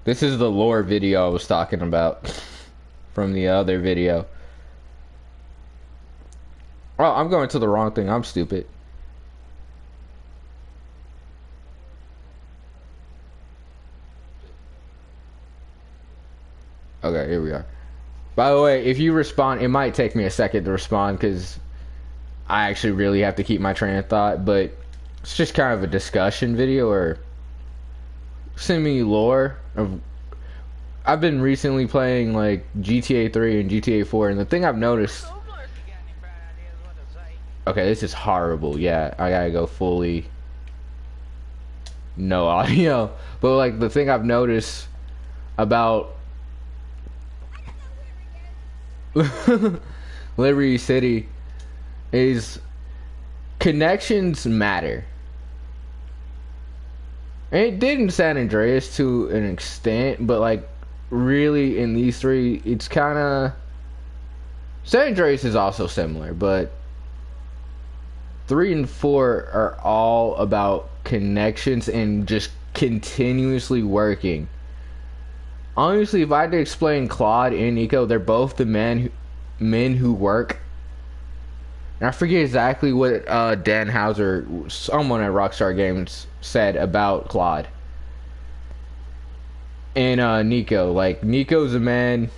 This is the lore video I was talking about from the other video. Oh, I'm going to the wrong thing. I'm stupid. Okay, here we are. By the way, if you respond, it might take me a second to respond because I actually really have to keep my train of thought, but it's just kind of a discussion video or semi lore of. I've been recently playing like GTA 3 and GTA 4, and the thing I've noticed. Okay, this is horrible. Yeah, I gotta go fully no audio. But like the thing I've noticed about Liberty City is connections matter. And it did in San Andreas to an extent, but like really in these three, it's kind of San Andreas is also similar, but 3 and 4 are all about connections and just continuously working. Honestly, if I had to explain Claude and Nico, they're both the men who work. And I forget exactly what Dan Houser, someone at Rockstar Games, said about Claude and Nico. Like Nico's a man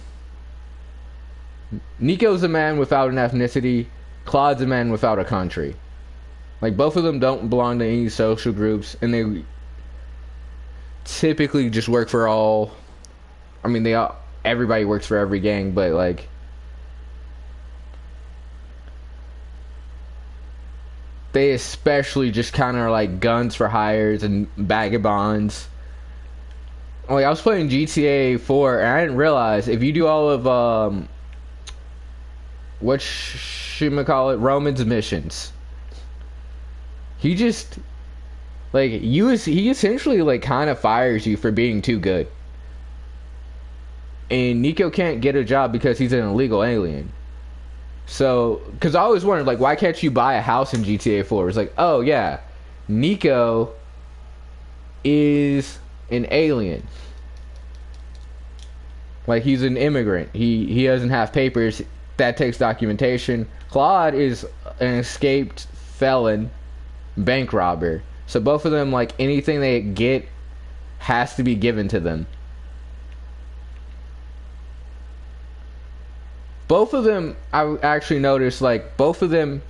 without an ethnicity. Claude's a man without a country. Like both of them don't belong to any social groups, and they typically just work for all. I mean, everybody works for every gang, but like they especially just kind of are like guns for hires and vagabonds. Like I was playing GTA 4, and I didn't realize if you do all of what should we call it, Roman's missions. He just like he essentially like kind of fires you for being too good. And Nico can't get a job because he's an illegal alien. So, because I always wondered, like, why can't you buy a house in GTA 4? It's like, oh yeah, Nico is an alien. Like, he's an immigrant. He doesn't have papers. That takes documentation. Claude is an escaped felon, bank robber. So both of them, like, anything they get has to be given to them. Both of them, I actually noticed, like, both of them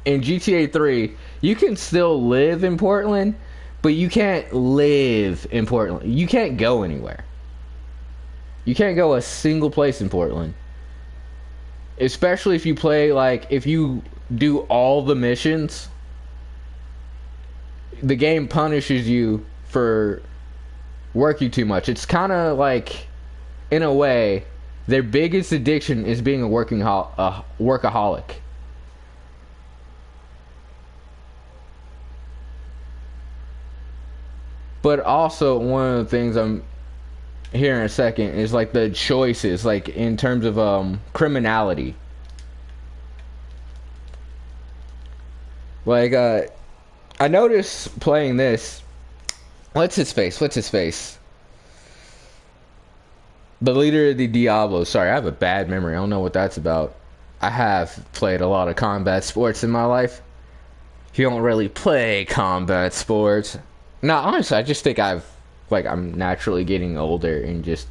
in GTA 3, you can still live in Portland, but you can't live in Portland. You can't go anywhere. You can't go a single place in Portland. Especially if you play, like, if you do all the missions, the game punishes you for working too much. It's kind of like, in a way, their biggest addiction is being a workaholic. But also, one of the things I'm here in a second is like the choices, like in terms of criminality. Like I noticed playing this. What's his face? The leader of the Diablo. Sorry, I have a bad memory. I don't know what that's about. I have played a lot of combat sports in my life. You don't really play combat sports. No, honestly, I just think I'm naturally getting older and just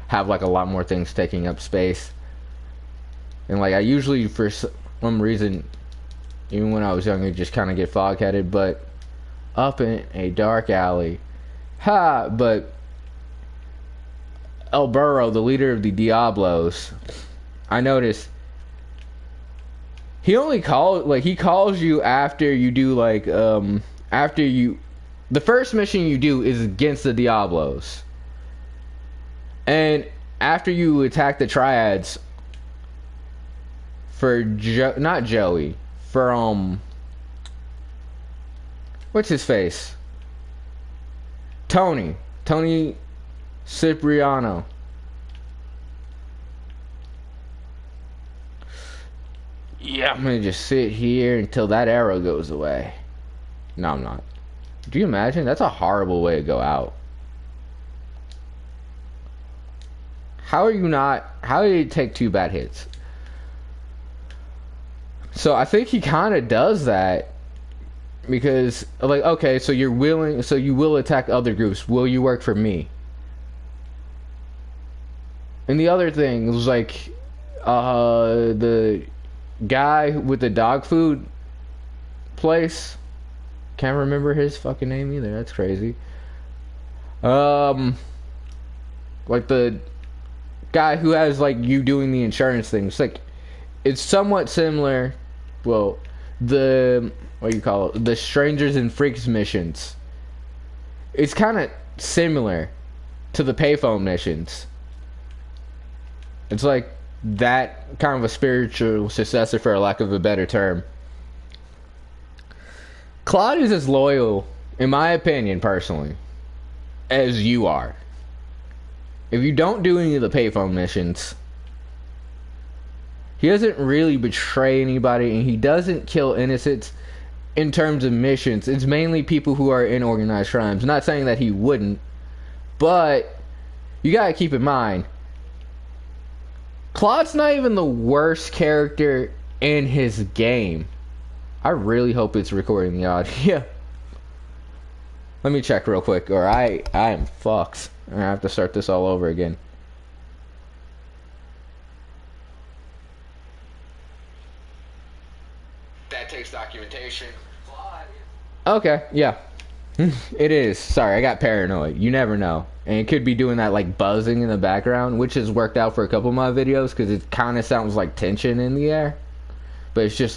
have like a lot more things taking up space. And like I usually, for some reason, even when I was younger, just kind of get fog-headed. But up in a dark alley, but El Burro, the leader of the Diablos, I noticed he calls you after you do the first mission you do is against the Diablos. And after you attack the triads for not Joey, for what's his face? Tony Cipriano. Yeah, I'm gonna just sit here until that arrow goes away. No, I'm not. Do you imagine? That's a horrible way to go out. how are you not? How did he take 2 bad hits? So I think he kind of does that because, like, okay, so you're willing, so you will attack other groups. Will you work for me? And the other thing was like, the guy with the dog food place. Can't remember his fucking name either. That's crazy. Like the guy who has like you doing the insurance thing. It's like it's somewhat similar. Well, the what do you call it? The Strangers and Freaks missions. It's kind of similar to the payphone missions. It's like that kind of a spiritual successor, for a lack of a better term. Claude is as loyal, in my opinion, personally, as you are. If you don't do any of the payphone missions, he doesn't really betray anybody, and he doesn't kill innocents in terms of missions. It's mainly people who are in organized crimes. Not saying that he wouldn't, but you gotta keep in mind, Claude's not even the worst character in his game. I really hope it's recording the audio. Let me check real quick, or I am fucked. I have to start this all over again. That takes documentation. Okay, yeah. It is. Sorry, I got paranoid. You never know. And it could be doing that like buzzing in the background, which has worked out for a couple of my videos because it kind of sounds like tension in the air. But it's just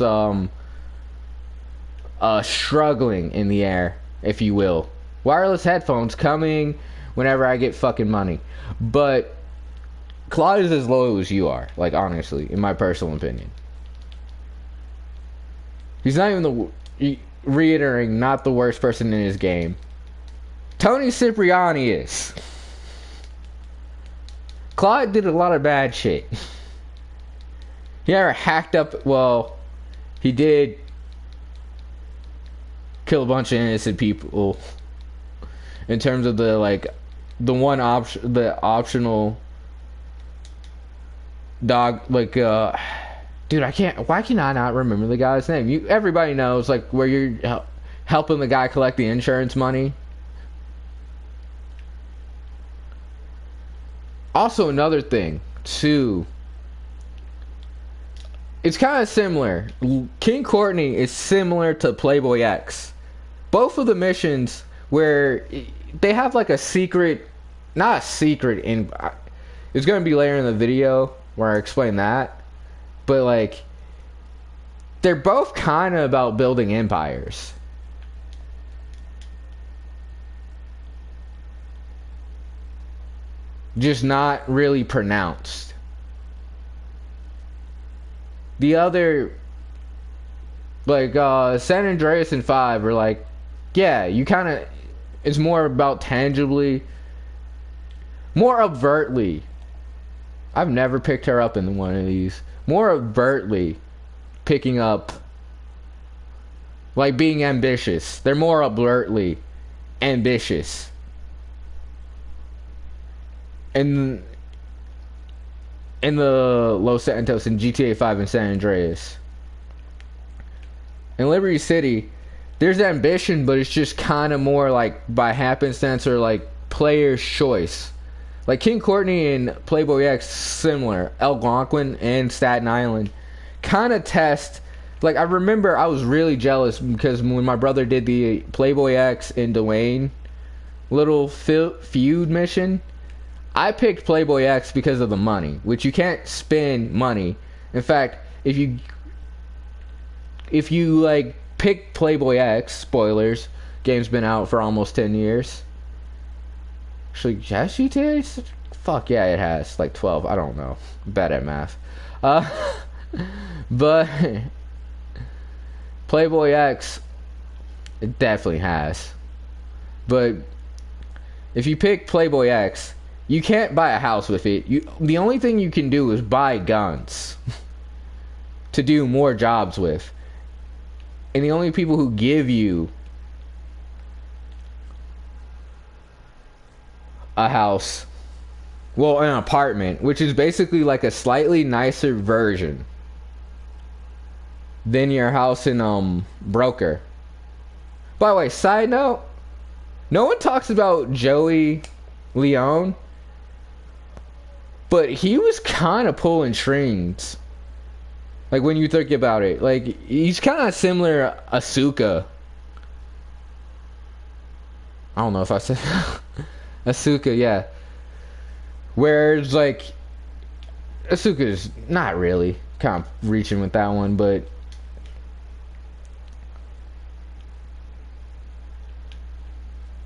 struggling in the air, if you will. Wireless headphones coming whenever I get fucking money. But Claude is as loyal as you are, like honestly, in my personal opinion. He's not even reiterating, not the worst person in his game. Tony Cipriani is. Claude did a lot of bad shit. He never hacked up, well, he did kill a bunch of innocent people. In terms of the like, the one option, the optional dog, like dude, I can't. Why can I not remember the guy's name? Everybody knows, like where you're helping the guy collect the insurance money. Also, another thing too. It's kind of similar. King Courtney is similar to Playboy X. Both of the missions where they have like a secret, not a secret, in it's going to be later in the video where I explain that, but like they're both kind of about building empires. Just not really pronounced. The other, like San Andreas and 5 are like, yeah, you kind of, it's more about tangibly, more overtly. I've never picked her up in one of these. More overtly picking up, like being ambitious. They're more overtly ambitious. And in the Los Santos and GTA 5 and San Andreas. In Liberty City, there's ambition, but it's just kind of more like by happenstance or like player's choice. Like King Courtney and Playboy X, similar. Algonquin and Staten Island kind of test. Like I remember I was really jealous because when my brother did the Playboy X and Dwayne little feud mission, I picked Playboy X because of the money, which you can't spend money. In fact, if you like pick Playboy X, spoilers, game's been out for almost 10 years. Actually, has GTA? Fuck yeah, it has. Like 12, I don't know. Bad at math. But Playboy X, it definitely has. But if you pick Playboy X, you can't buy a house with it. The only thing you can do is buy guns to do more jobs with. And the only people who give you a house Well, an apartment, which is basically like a slightly nicer version than your house in Broker. By the way, side note, no one talks about Joey Leone, but he was kind of pulling strings. Like when you think about it, like he's kind of similar to Asuka. I don't know if I said Asuka, yeah. Whereas like Asuka's not really, kind of reaching with that one, but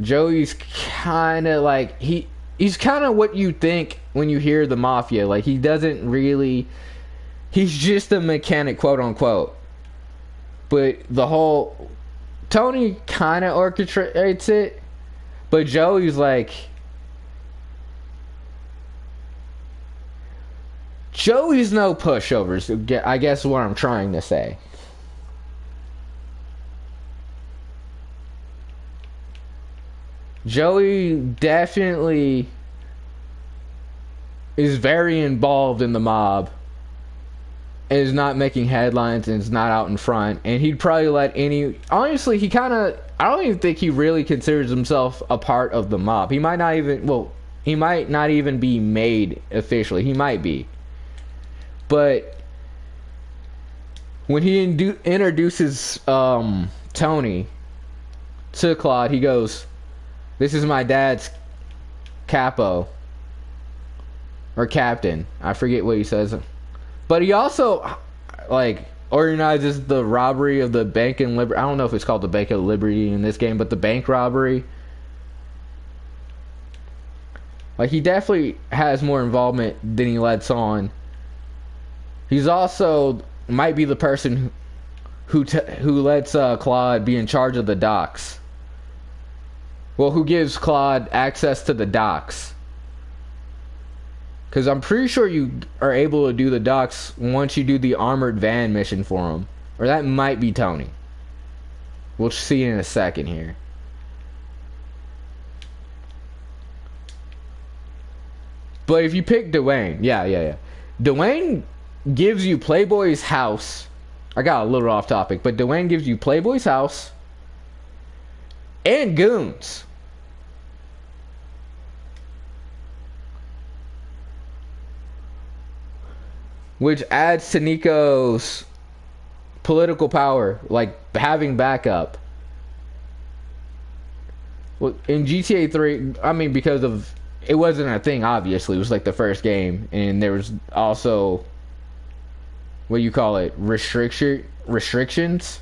Joey's kind of like he's kind of what you think when you hear the Mafia. Like he doesn't really, he's just a mechanic, quote unquote. But the whole Tony kind of orchestrates it, but Joey's like, Joey's no pushovers. I guess what I'm trying to say. Joey definitely is very involved in the mob and is not making headlines and is not out in front, and he'd probably let any, honestly he kind of, I don't even think he really considers himself a part of the mob. He might not even, well, he might not even be made officially, he might be, but when he introduces Tony to Claude, he goes, "This is my dad's capo." Or captain. I forget what he says. But he also, like, organizes the robbery of the Bank and Liberty. I don't know if it's called the Bank of Liberty in this game, but the bank robbery. Like, he definitely has more involvement than he lets on. He's also, might be the person who lets Claude be in charge of the docks. Well, who gives Claude access to the docks. Because I'm pretty sure you are able to do the docks once you do the armored van mission for him. Or that might be Tony. We'll see in a second here. But if you pick Dwayne, yeah. Dwayne gives you Playboy's house. I got a little off topic, but Dwayne gives you Playboy's house and goons. Which adds to Nico's political power, like having backup. Well, in GTA 3, I mean, because of, it wasn't a thing, obviously. It was like the first game, and there was also, what do you call it, restrictions.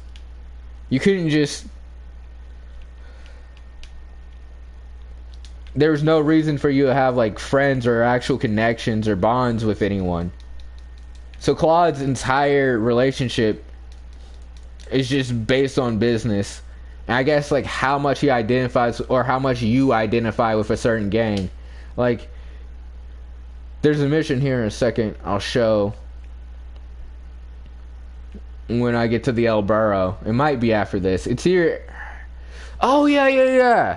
You couldn't just, there was no reason for you to have like friends or actual connections or bonds with anyone. So Claude's entire relationship is just based on business. And I guess like how much he identifies, or how much you identify with a certain gang. Like, there's a mission here in a second I'll show when I get to the El Burro. It might be after this. It's here. Oh yeah.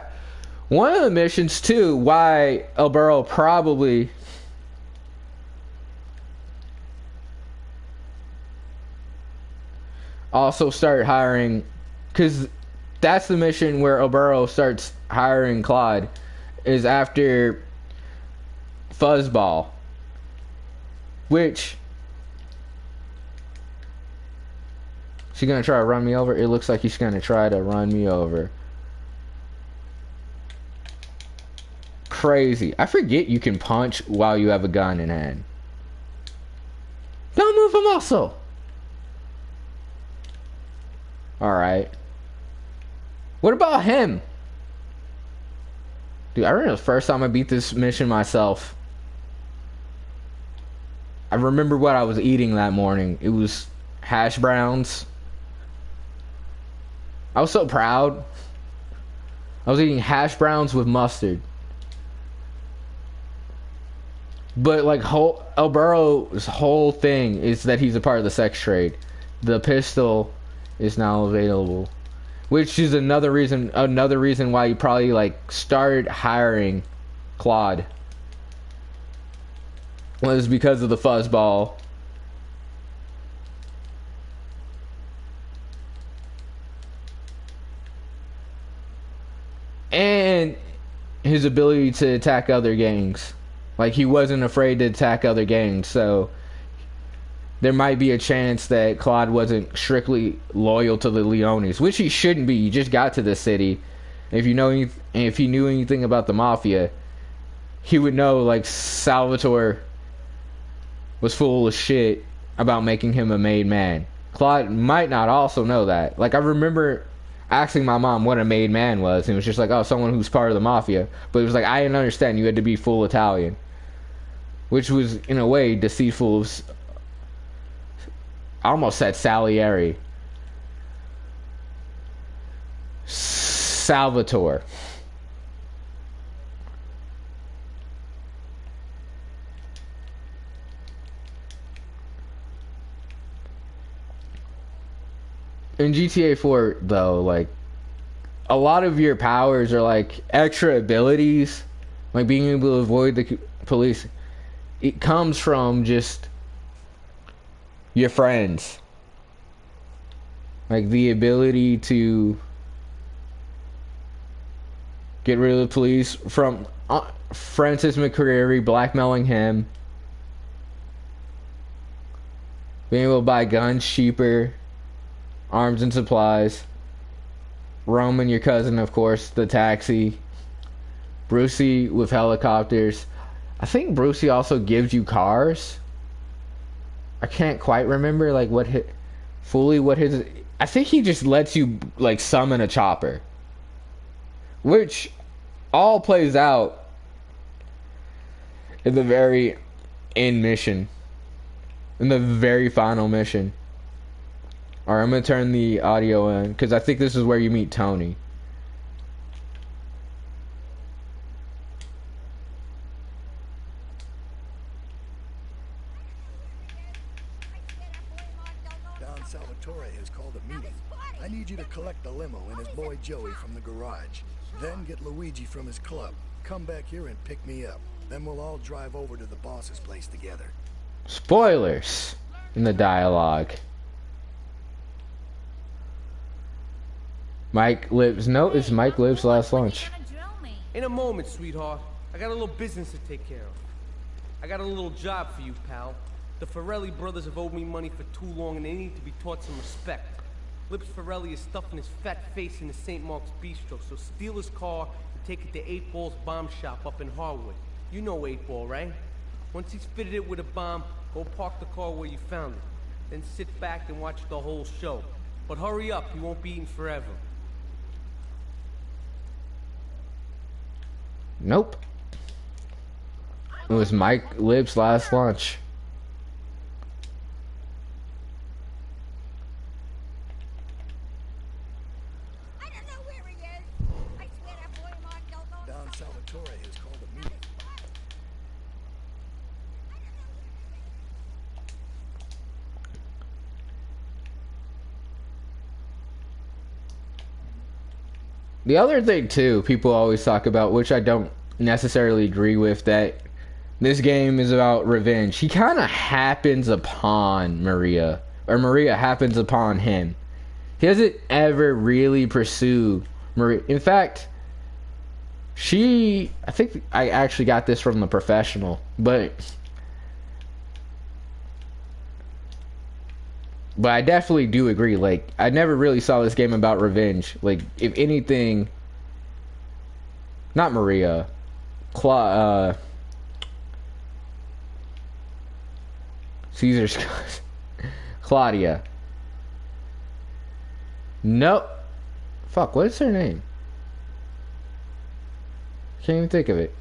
One of the missions too, why El Burro probably also start hiring, because that's the mission where El Burro starts hiring Claude, is after Fuzzball, which, she gonna try to run me over? It looks like he's gonna try to run me over. Crazy. I forget you can punch while you have a gun in hand. Don't move a muscle. Alright. What about him? Dude, I remember the first time I beat this mission myself. I remember what I was eating that morning. It was hash browns. I was so proud. I was eating hash browns with mustard. But like, El Burro's whole thing is that he's a part of the sex trade. The pistol is now available, which is another reason why you probably like started hiring Claude. was because of the fuzzball. And his ability to attack other gangs. Like, he wasn't afraid to attack other gangs, so there might be a chance that Claude wasn't strictly loyal to the Leones, which he shouldn't be. He just got to the city. If you know, if he knew anything about the mafia, he would know like Salvatore was full of shit about making him a made man. Claude might not also know that. Like, I remember asking my mom what a made man was, and it was just like, oh, someone who's part of the mafia. But it was like, I didn't understand you had to be full Italian, which was in a way deceitful of, I almost said Salieri. Salvatore. In GTA 4, though, like, a lot of your powers are like extra abilities, like being able to avoid the police. It comes from just your friends, like the ability to get rid of the police, from Francis McCreary blackmailing him, being able to buy guns cheaper, arms and supplies. Roman, your cousin, of course, the taxi. Brucey with helicopters. I think Brucey also gives you cars. I can't quite remember like what his. I think he just lets you like summon a chopper, which all plays out in the very end mission, in the very final mission. Alright, I'm gonna turn the audio in because I think this is where you meet Tony. Don Salvatore has called a meeting. I need you to collect the limo and his boy Joey from the garage. Then get Luigi from his club. Come back here and pick me up. Then we'll all drive over to the boss's place together. Spoilers in the dialogue. Mike Lives. No, it's Mike Lives' last lunch. In a moment, sweetheart. I got a little business to take care of. I got a little job for you, pal. The Ferrelli brothers have owed me money for too long, and they need to be taught some respect. Lips Ferrelli is stuffing his fat face in the St. Mark's Bistro, so steal his car and take it to 8 Ball's bomb shop up in Harwood. You know 8 Ball, right? Once he's fitted it with a bomb, go park the car where you found it. Then sit back and watch the whole show. But hurry up, he won't be eating forever. Nope. It was Mike Libb's last lunch. I don't know where he is. I swear that boy Mark don't know. Don Salvatore has called a meeting. The other thing too, people always talk about, which I don't necessarily agree with, that this game is about revenge. He kind of happens upon Maria, or Maria happens upon him. He doesn't ever really pursue Maria. In fact, I think I actually got this from The Professional, but I definitely do agree. Like, I never really saw this game about revenge. Like, if anything, not Maria, Caesar's Claudia. Nope. Fuck, what is her name? Can't even think of it.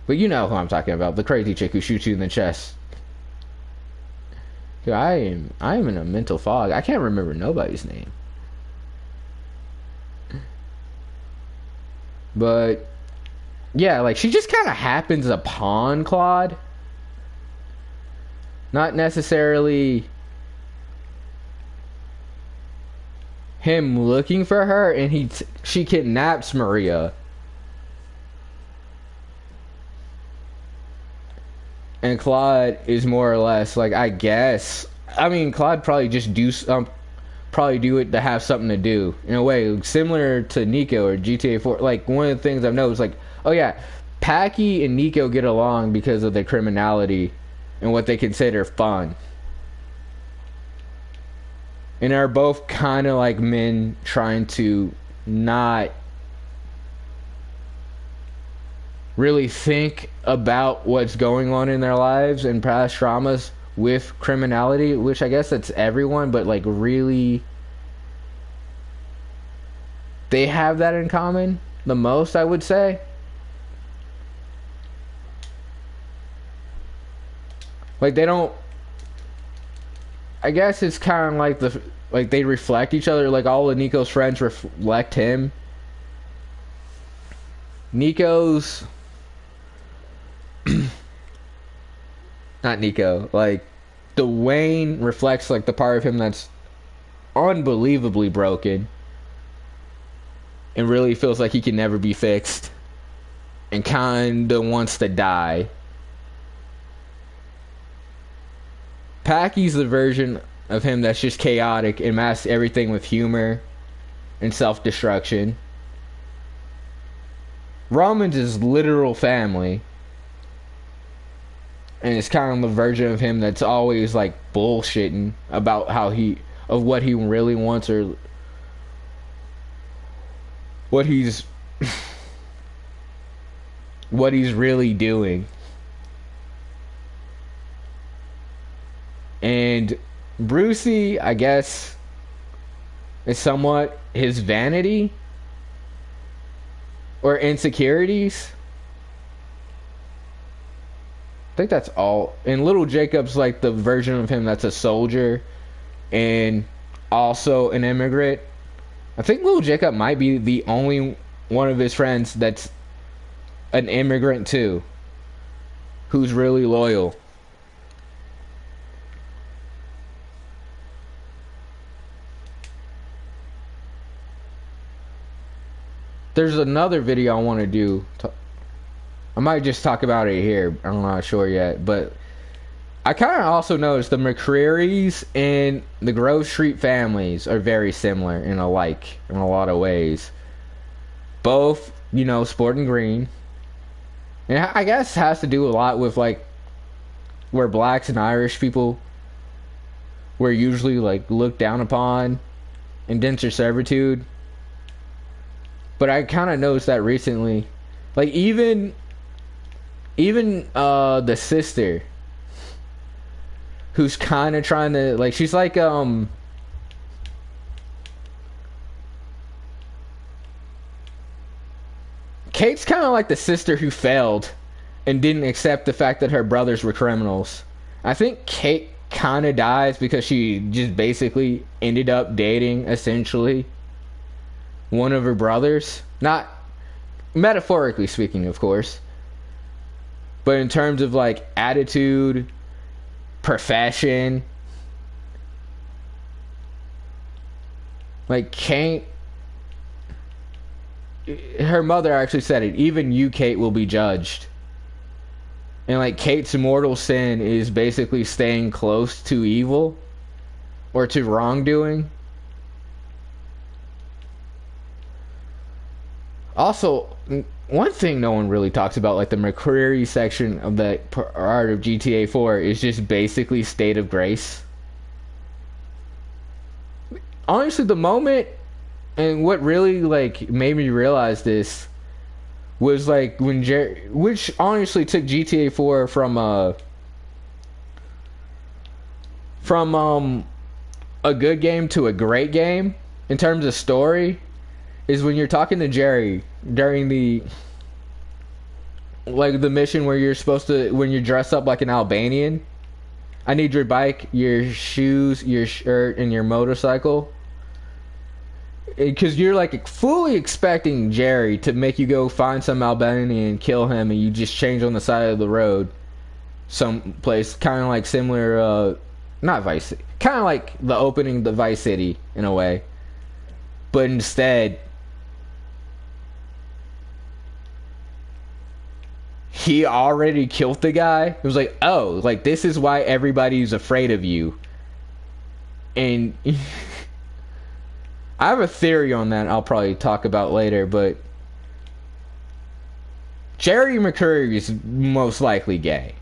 But you know who I'm talking about. The crazy chick who shoots you in the chest. Dude, I am in a mental fog. I can't remember nobody's name. But yeah, like, she just kind of happens upon Claude. Not necessarily him looking for her, and she kidnaps Maria. and Claude is more or less like, I guess. I mean, Claude probably just probably do it to have something to do in a way similar to Nico or GTA 4. Like one of the things I've noticed, like, oh yeah, Packy and Nico get along because of their criminality and what they consider fun, and are both kind of like men trying to not really think about what's going on in their lives and past traumas with criminality, which I guess that's everyone, but like really they have that in common the most, I would say. Like they don't, I guess it's kind of like like they reflect each other, like all of Nico's friends reflect him. Nico's not Nico, like Dwayne reflects like the part of him that's unbelievably broken and really feels like he can never be fixed and kinda wants to die. Packy's the version of him that's just chaotic and masks everything with humor and self-destruction. Roman's is literal family, and it's kind of the version of him that's always like bullshitting about what he really wants or what he's what he's really doing. And Brucey, I guess, is somewhat his vanity or insecurities. I think that's all. And Little Jacob's like the version of him that's a soldier and also an immigrant. I think Little Jacob might be the only one of his friends that's an immigrant too, who's really loyal. There's another video I want to do. I might just talk about it here. I'm not sure yet. But I kind of also noticed the McCreary's and the Grove Street families are very similar and alike in a lot of ways. Both, sporting green. And I guess has to do a lot with, like, where blacks and Irish people were usually, like, looked down upon in denser servitude. But I kind of noticed that recently. Like, even the sister, who's kind of trying to, like, she's like, Kate's kind of like the sister who failed and didn't accept the fact that her brothers were criminals. I think Kate kind of dies because she just basically ended up dating, essentially, one of her brothers. Not metaphorically speaking, of course, but in terms of like attitude, profession, like Kate, her mother actually said it, even you, Kate, will be judged. And like Kate's mortal sin is basically staying close to evil or to wrongdoing. Also, one thing no one really talks about, like the McCreary section of the part of GTA 4, is just basically State of Grace. Honestly, the moment, and what really like made me realize this, was like when Jerry, which honestly took GTA 4 from a good game to a great game in terms of story, is when you're talking to Jerry during the mission where you're supposed to, when you're dressed up like an Albanian. I need your bike, your shoes, your shirt, and your motorcycle. Because you're like fully expecting Jerry to make you go find some Albanian and kill him, and you just change on the side of the road someplace, kind of like similar, not Vice City, kind of like the opening to Vice City in a way. But instead, he already killed the guy. It was like, oh, like this is why everybody's afraid of you. And I have a theory on that I'll probably talk about later, but Jerry McCurry is most likely gay.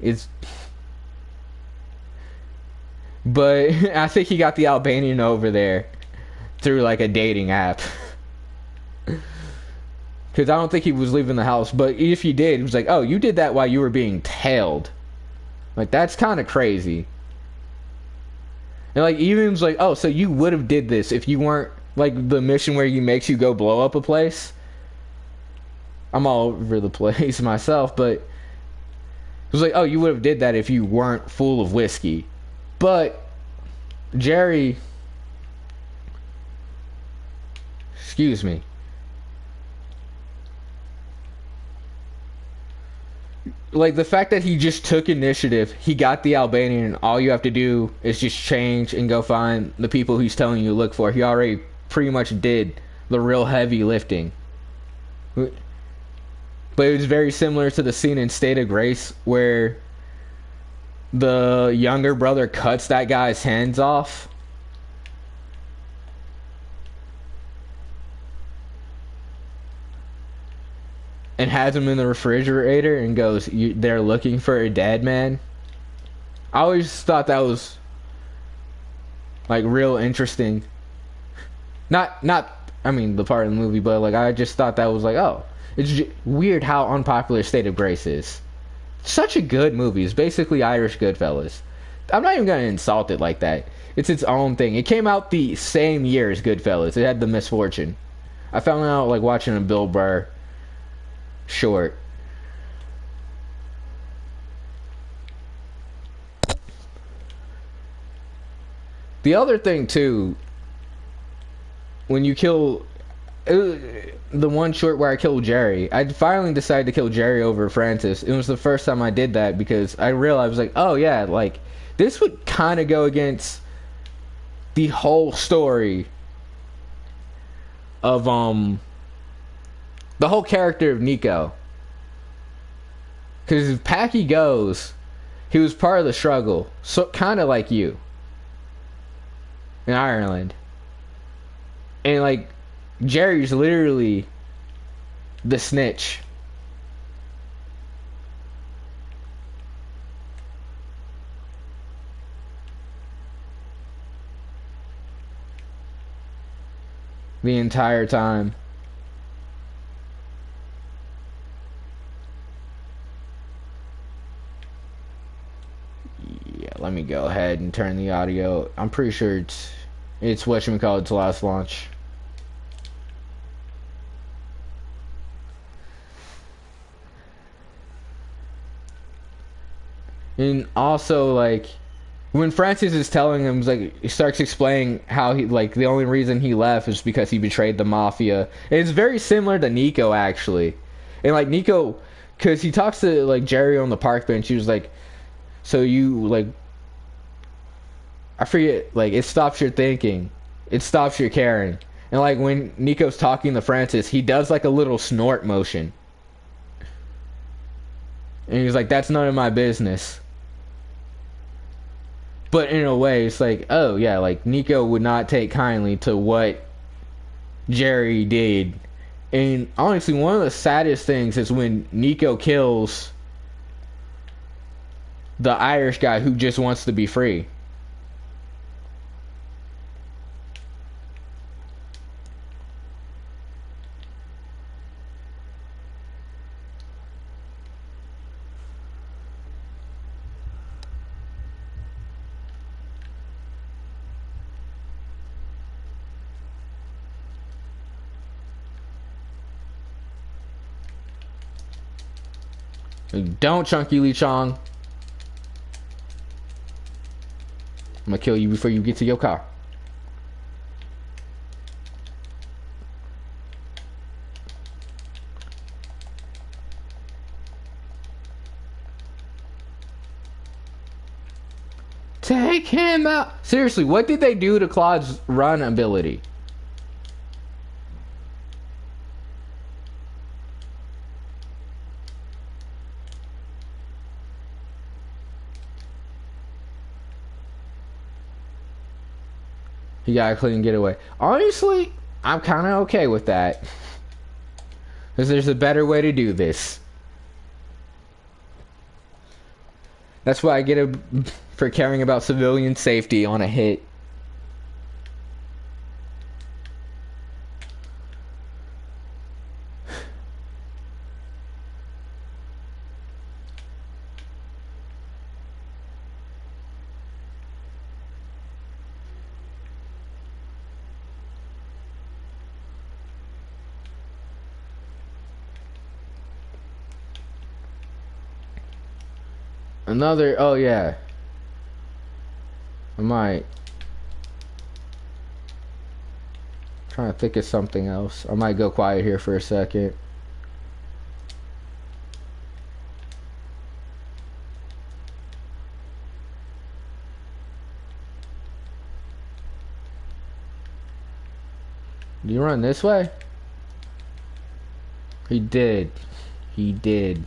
But I think he got the Albanian over there through like a dating app. Because I don't think he was leaving the house. But if he did, he was like, oh, you did that while you were being tailed. Like, that's kind of crazy. And like, even was like, oh, so you would have did this if you weren't, like, the mission where he makes you go blow up a place. I'm all over the place myself, but it was like, oh, you would have did that if you weren't full of whiskey. But Jerry, excuse me, like the fact that he just took initiative, he got the Albanian, and all you have to do is just change and go find the people he's telling you to look for. He already pretty much did the real heavy lifting. But it was very similar to the scene in State of Grace where the younger brother cuts that guy's hands off. And has him in the refrigerator and goes, they're looking for a dead man. I always thought that was like real interesting. Not I mean the part in the movie, but like I just thought that was like, oh, it's weird how unpopular State of Grace is. Such a good movie. It's basically Irish Goodfellas. I'm not even gonna insult it like that. It's its own thing. It came out the same year as Goodfellas. It had The Misfortune. I found out like watching a Bill Burr short. The other thing too, when you kill the one short where I killed Jerry, I finally decided to kill Jerry over Francis. It was the first time I did that because I realized, like, oh yeah, like this would kind of go against the whole story of the whole character of Nico. Because if Packy goes, he was part of the struggle, so kind of like you in Ireland, and like Jerry's literally the snitch. The entire time. Yeah, let me go ahead and turn the audio. I'm pretty sure it's whatchamacallit's last launch. And also, like, when Francis is telling him, like, he starts explaining how he, like, the only reason he left is because he betrayed the mafia. And it's very similar to Nico, actually. And, like, Nico, because he talks to, like, Jerry on the park bench, he was like, so you, like, I forget, like, it stops your thinking. It stops your caring. And, like, when Nico's talking to Francis, he does, like, a little snort motion. And he's like, that's none of my business. But in a way, it's like, oh yeah, like Nico would not take kindly to what Jerry did. And honestly, one of the saddest things is when Nico kills the Irish guy who just wants to be free. Don't, Chunky Lee Chong. I'm gonna kill you before you get to your car. Take him out. Seriously, what did they do to Claude's run ability? He got a clean getaway. Honestly, I'm kind of okay with that. Because there's a better way to do this. That's why I get a for caring about civilian safety on a hit. Another, oh yeah. I might. Trying to think of something else. I might go quiet here for a second. Do you run this way? He did. He did.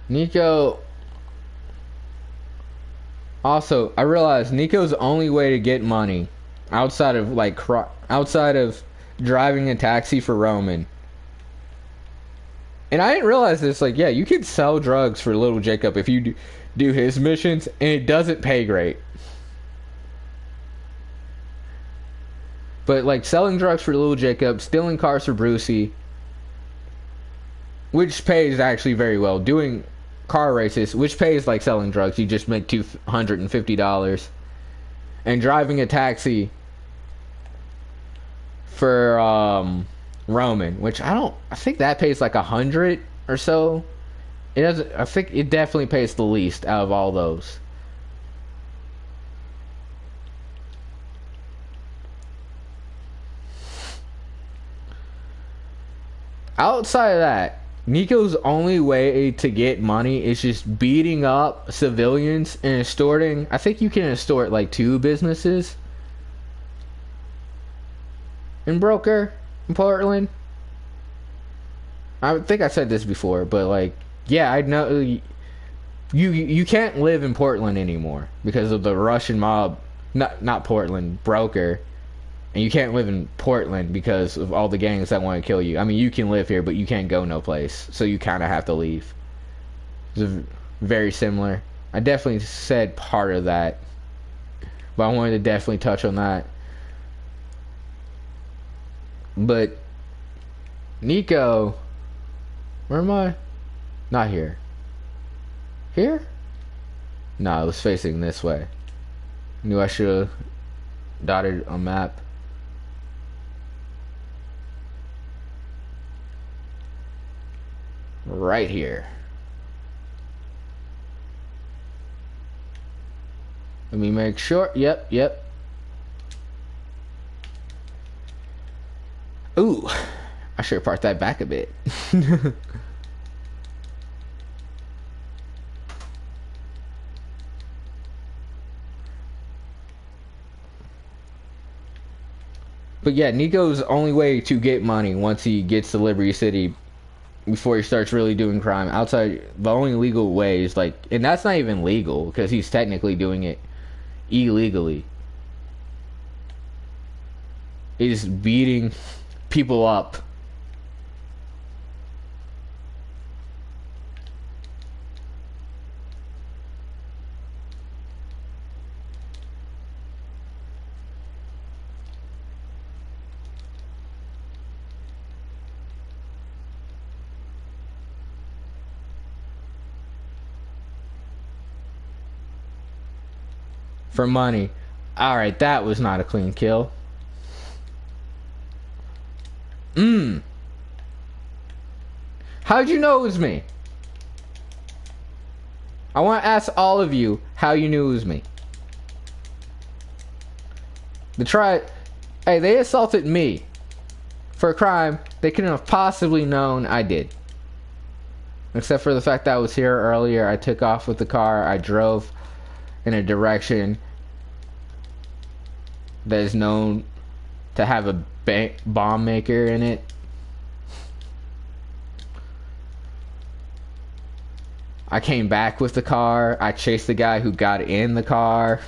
Nico. Also, I realized Nico's only way to get money outside of like outside of driving a taxi for Roman. And I didn't realize this. Like, yeah, you can sell drugs for Little Jacob if you do his missions, and it doesn't pay great. But like selling drugs for Little Jacob, stealing cars for Brucey, which pays actually very well. Doing car races, which pays like selling drugs, you just make $250, and driving a taxi for Roman, which I think that pays like 100 or so. It doesn't. I think it definitely pays the least out of all those. Outside of that, Nico's only way to get money is just beating up civilians and extorting. I think you can extort like 2 businesses in Broker, in Portland. I think I said this before, but like, yeah, I know you can't live in Portland anymore because of the Russian mob. Not Portland, Broker. And you can't live in Portland because of all the gangs that want to kill you. I mean, you can live here, but you can't go no place. So you kind of have to leave. It's very similar. I definitely said part of that. But I wanted to definitely touch on that. But Nico, where am I? Not here. Here? No, I was facing this way. Knew I should have dotted a map. Right here. Let me make sure. Yep. Ooh, I should part that back a bit. But yeah, Nico's only way to get money once he gets to Liberty City, before he starts really doing crime, outside the only legal way is like, and that's not even legal because he's technically doing it illegally, is beating people up. For money. Alright, that was not a clean kill. How'd you know it was me? I want to ask all of you how you knew it was me. They tried. Hey, they assaulted me for a crime they couldn't have possibly known I did. Except for the fact that I was here earlier. I took off with the car. I drove in a direction that is known to have a bomb maker in it. I came back with the car. I chased the guy who got in the car,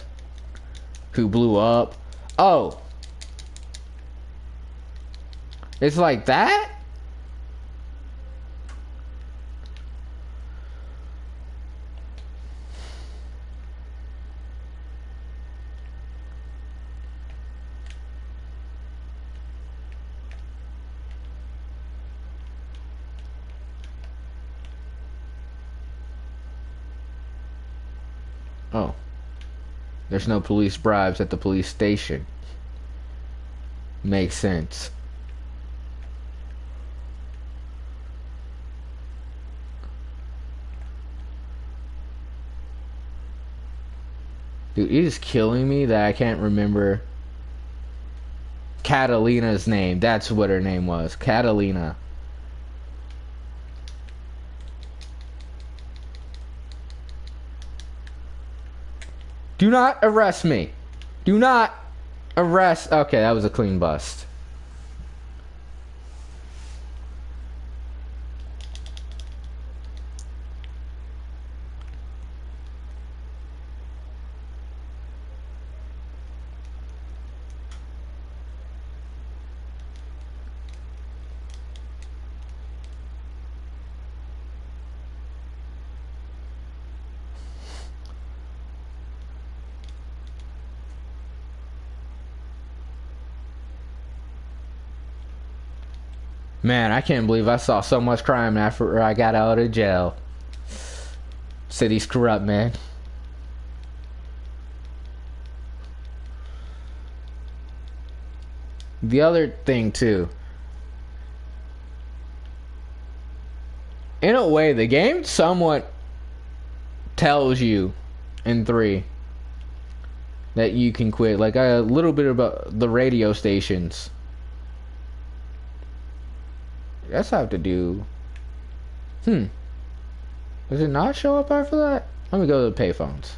who blew up. Oh. It's like that? Oh. There's no police bribes at the police station. Makes sense. Dude, it is killing me that I can't remember Catalina's name. That's what her name was. Catalina. Do not arrest me. Do not arrest. Okay, that was a clean bust. Man, I can't believe I saw so much crime after I got out of jail. City's corrupt, man. The other thing, too. In a way, the game somewhat tells you in 3 that you can quit. Like a little bit about the radio stations. That's have to do. Does it not show up after that? Let me go to the payphones.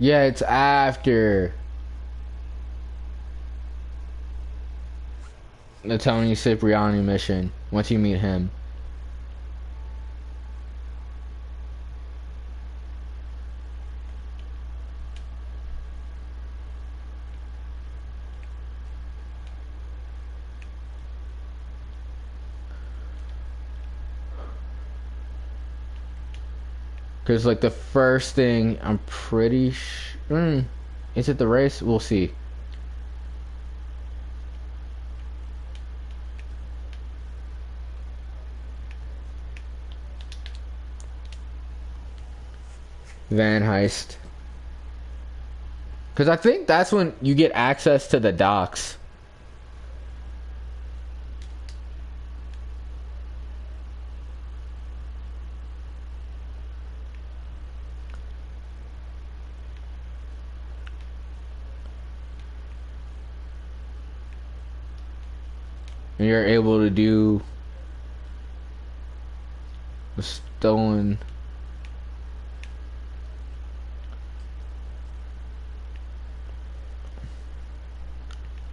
Yeah, it's after the Tony Cipriani mission. Once you meet him. Because, like, the first thing, I'm pretty sure... is it the race? We'll see. Van Heist. Because I think that's when you get access to the docks. And you're able to do the stolen...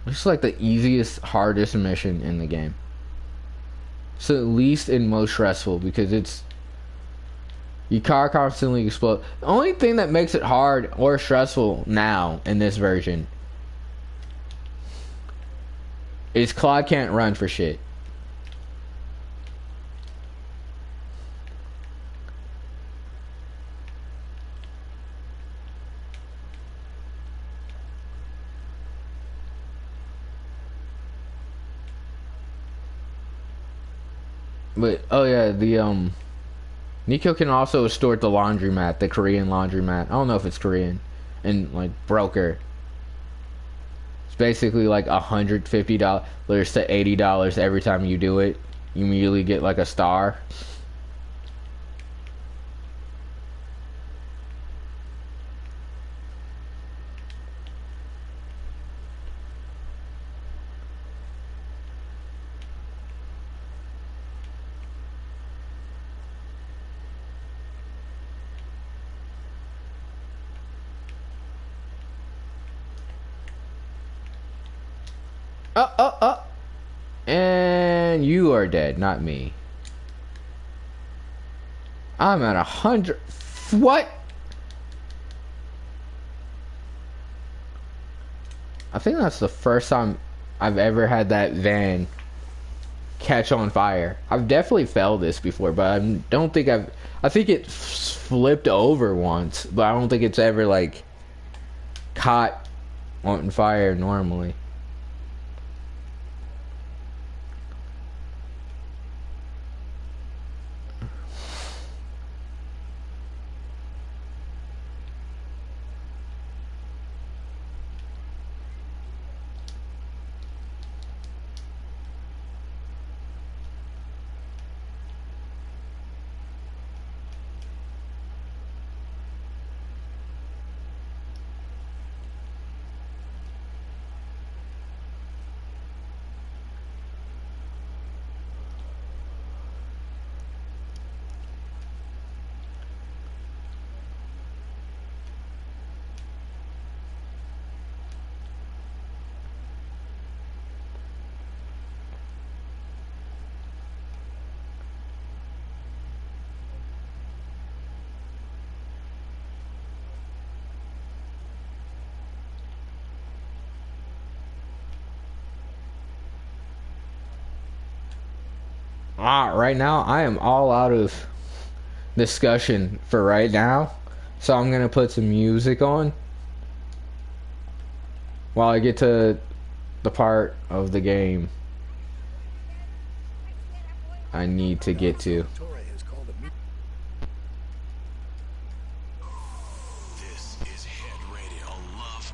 It's like the easiest, hardest mission in the game. So at least and most stressful because it's... Your car constantly explodes. The only thing that makes it hard or stressful now in this version is Claude can't run for shit. But oh yeah, the Nico can also extort the laundromat, the Korean laundromat. I don't know if it's Korean, and like broker. It's basically like $150 to $80 every time you do it. You immediately get like a star. Oh. And you are dead, not me. I'm at 100. What? I think that's the first time I've ever had that van catch on fire. I've definitely felt this before, but I don't think I think it flipped over once, but I don't think it's ever like caught on fire normally. Right now I am all out of discussion for right now, so I'm gonna put some music on while I get to the part of the game I need to get to. Salvatore has called a meeting. This is Head Radio Love.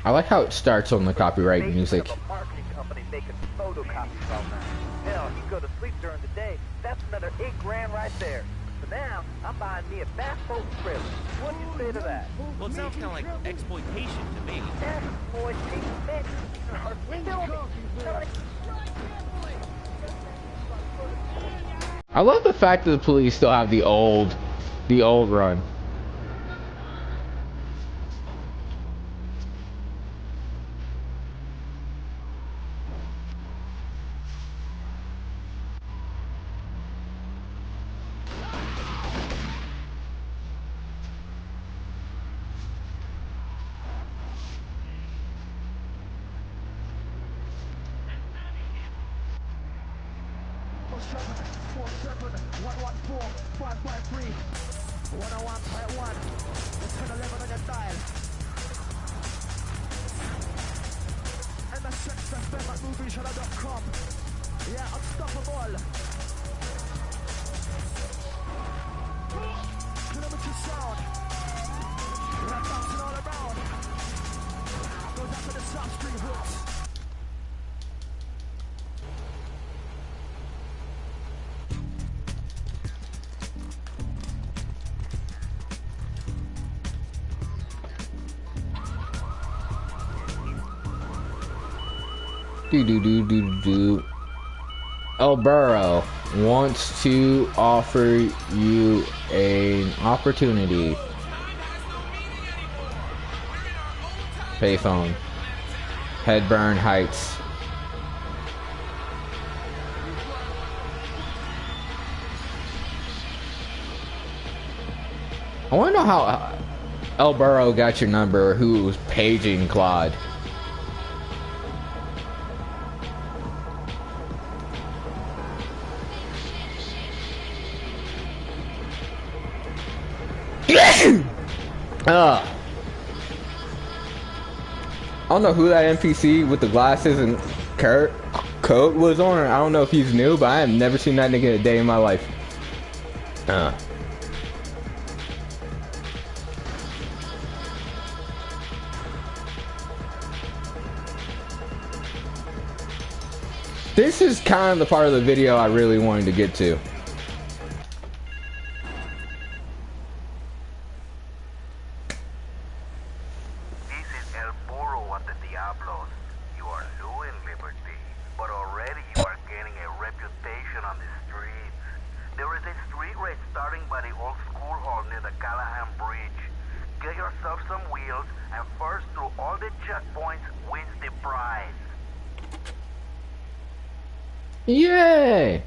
I like how it starts on the copyright music. Of a marketing company making photocopies all night. Hell, you go to sleep during the day, that's another $8 right there. So now, I'm buying me a bass boat trailer. What do you say to that? Well, it sounds kind of like exploitation to me. Exploitation, man. I love the fact that the police still have the old run. El Burro wants to offer you an opportunity. Payphone. Headburn Heights. I want to know how El Burro got your number, or who was paging Claude. I don't know who that NPC with the glasses and coat was on, or I don't know if he's new, but I have never seen that nigga a day in my life. This is kind of the part of the video I really wanted to get to. This is El Burro at the Diablos. You are new in Liberty, but already you are gaining a reputation on the streets. There is a street race starting by the old school hall near the Callahan Bridge. Get yourself some wheels, and first through all the checkpoints wins the prize. Yay!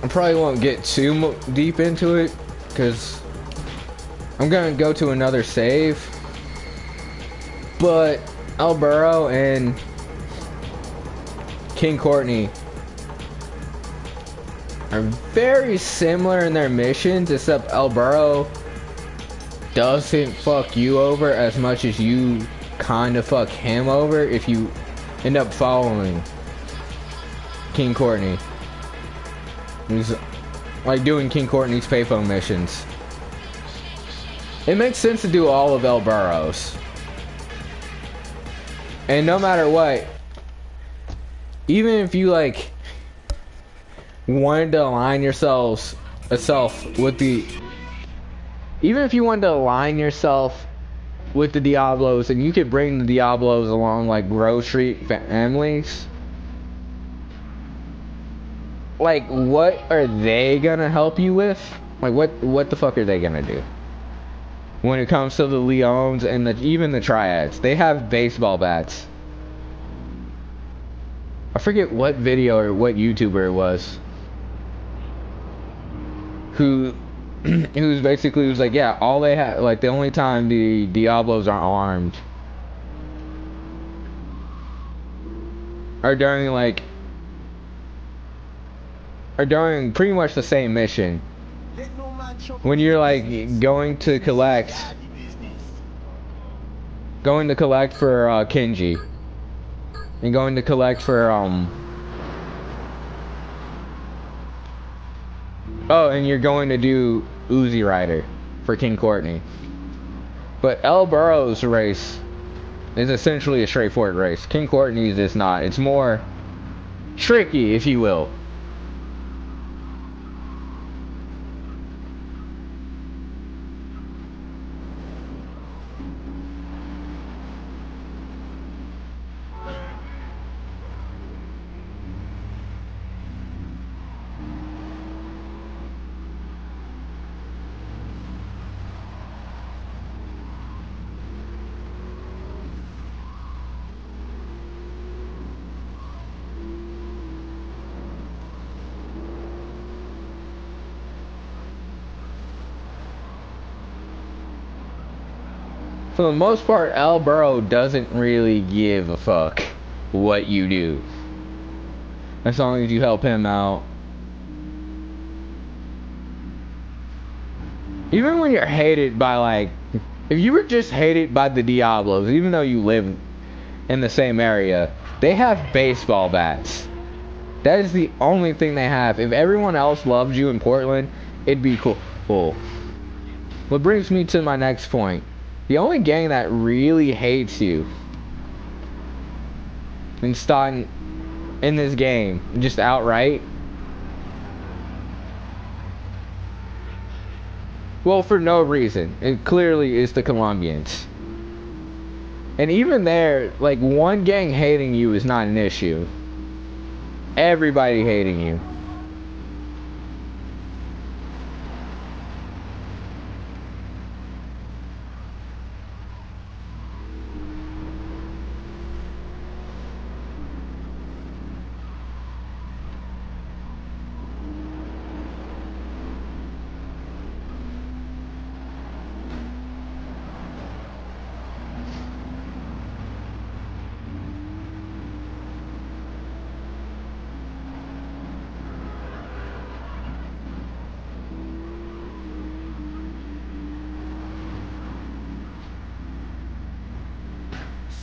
I probably won't get too deep into it, because I'm gonna go to another save. But El Burro and King Courtney are very similar in their missions, except El Burro doesn't fuck you over as much as you kind of fuck him over if you end up following King Courtney. He's like doing King Courtney's payphone missions. It makes sense to do all of El Burro's. And no matter what, even if you like wanted to align yourself with the, even if you wanted to align yourself with the Diablos, and you could bring the Diablos along like Grove Street families, like what are they gonna help you with? Like what the fuck are they gonna do when it comes to the Leons and even the Triads? They have baseball bats. I forget what video or what YouTuber it was who's basically was like, yeah, all they have, like the only time the Diablos are armed are during pretty much the same mission, when you're like going to collect for Kenji, and going to collect for oh, and you're going to do Uzi Rider for King Courtney. But El Burro's race is essentially a straightforward race. King Courtney's is not. It's more tricky, if you will. For the most part, El Burro doesn't really give a fuck what you do, as long as you help him out. Even when you're hated by, like, if you were just hated by the Diablos, even though you live in the same area, they have baseball bats. That is the only thing they have. If everyone else loved you in Portland, it'd be cool. What brings me to my next point. The only gang that really hates you in this game, just outright, well, for no reason, it clearly is the Colombians. And even there, like, one gang hating you is not an issue. Everybody hating you.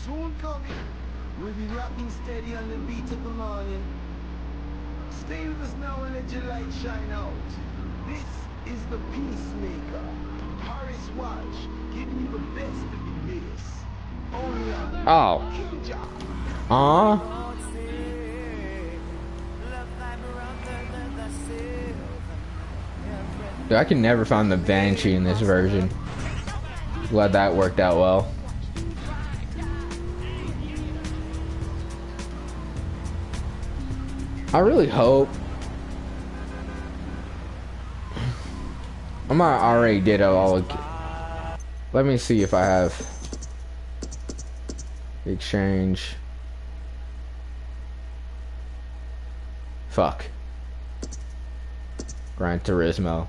soon coming. We'll be rocking steady on the beat of the morning. Stay with us now and let your light shine out. This is the Peacemaker. Horace Watch, giving you the best of the bass. Only on King Job. Dude, I can never find the Banshee in this version. Glad that worked out well. I really hope. I might already did it all. Let me see if I have exchange. Fuck. Gran Turismo.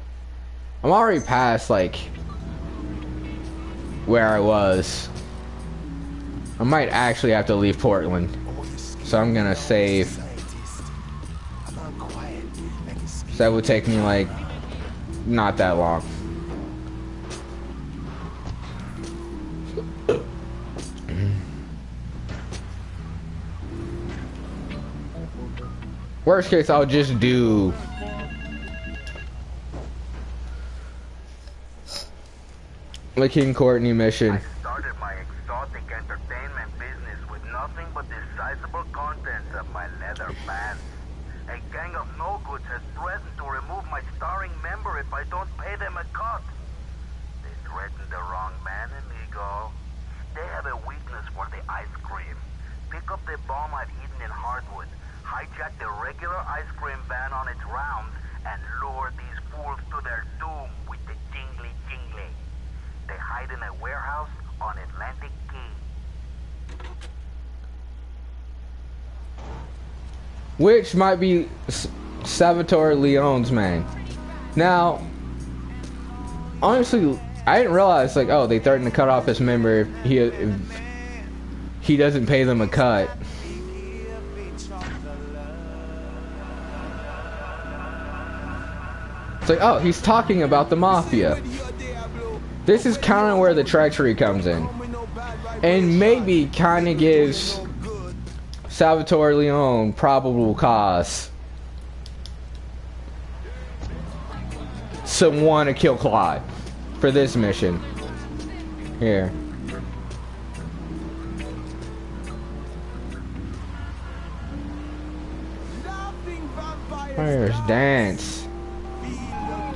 I'm already past like where I was. I might actually have to leave Portland, so I'm gonna save. So that would take me like not that long. Worst case, I'll just do the King Courtney mission. I started my exotic entertainment business with nothing but the sizable contents of my leather pants. A gang of no-goods has threatened to remove my starring member if I don't pay them a cut. They threatened the wrong man, amigo. They have a weakness for the ice cream. Pick up the bomb I've hidden in Hardwood, hijack the regular ice cream van on its rounds, and lure these fools to their doom with the jingly jingly. They hide in a warehouse on Atlantic Key. Which might be Salvatore Leone's man. Now, honestly, I didn't realize, like, oh, they threatened to cut off his member if he doesn't pay them a cut. It's like, oh, he's talking about the mafia. This is kind of where the treachery comes in. And maybe kind of gives Salvatore Leone probable cause to want to kill Claude for this mission. Here. Where's dance?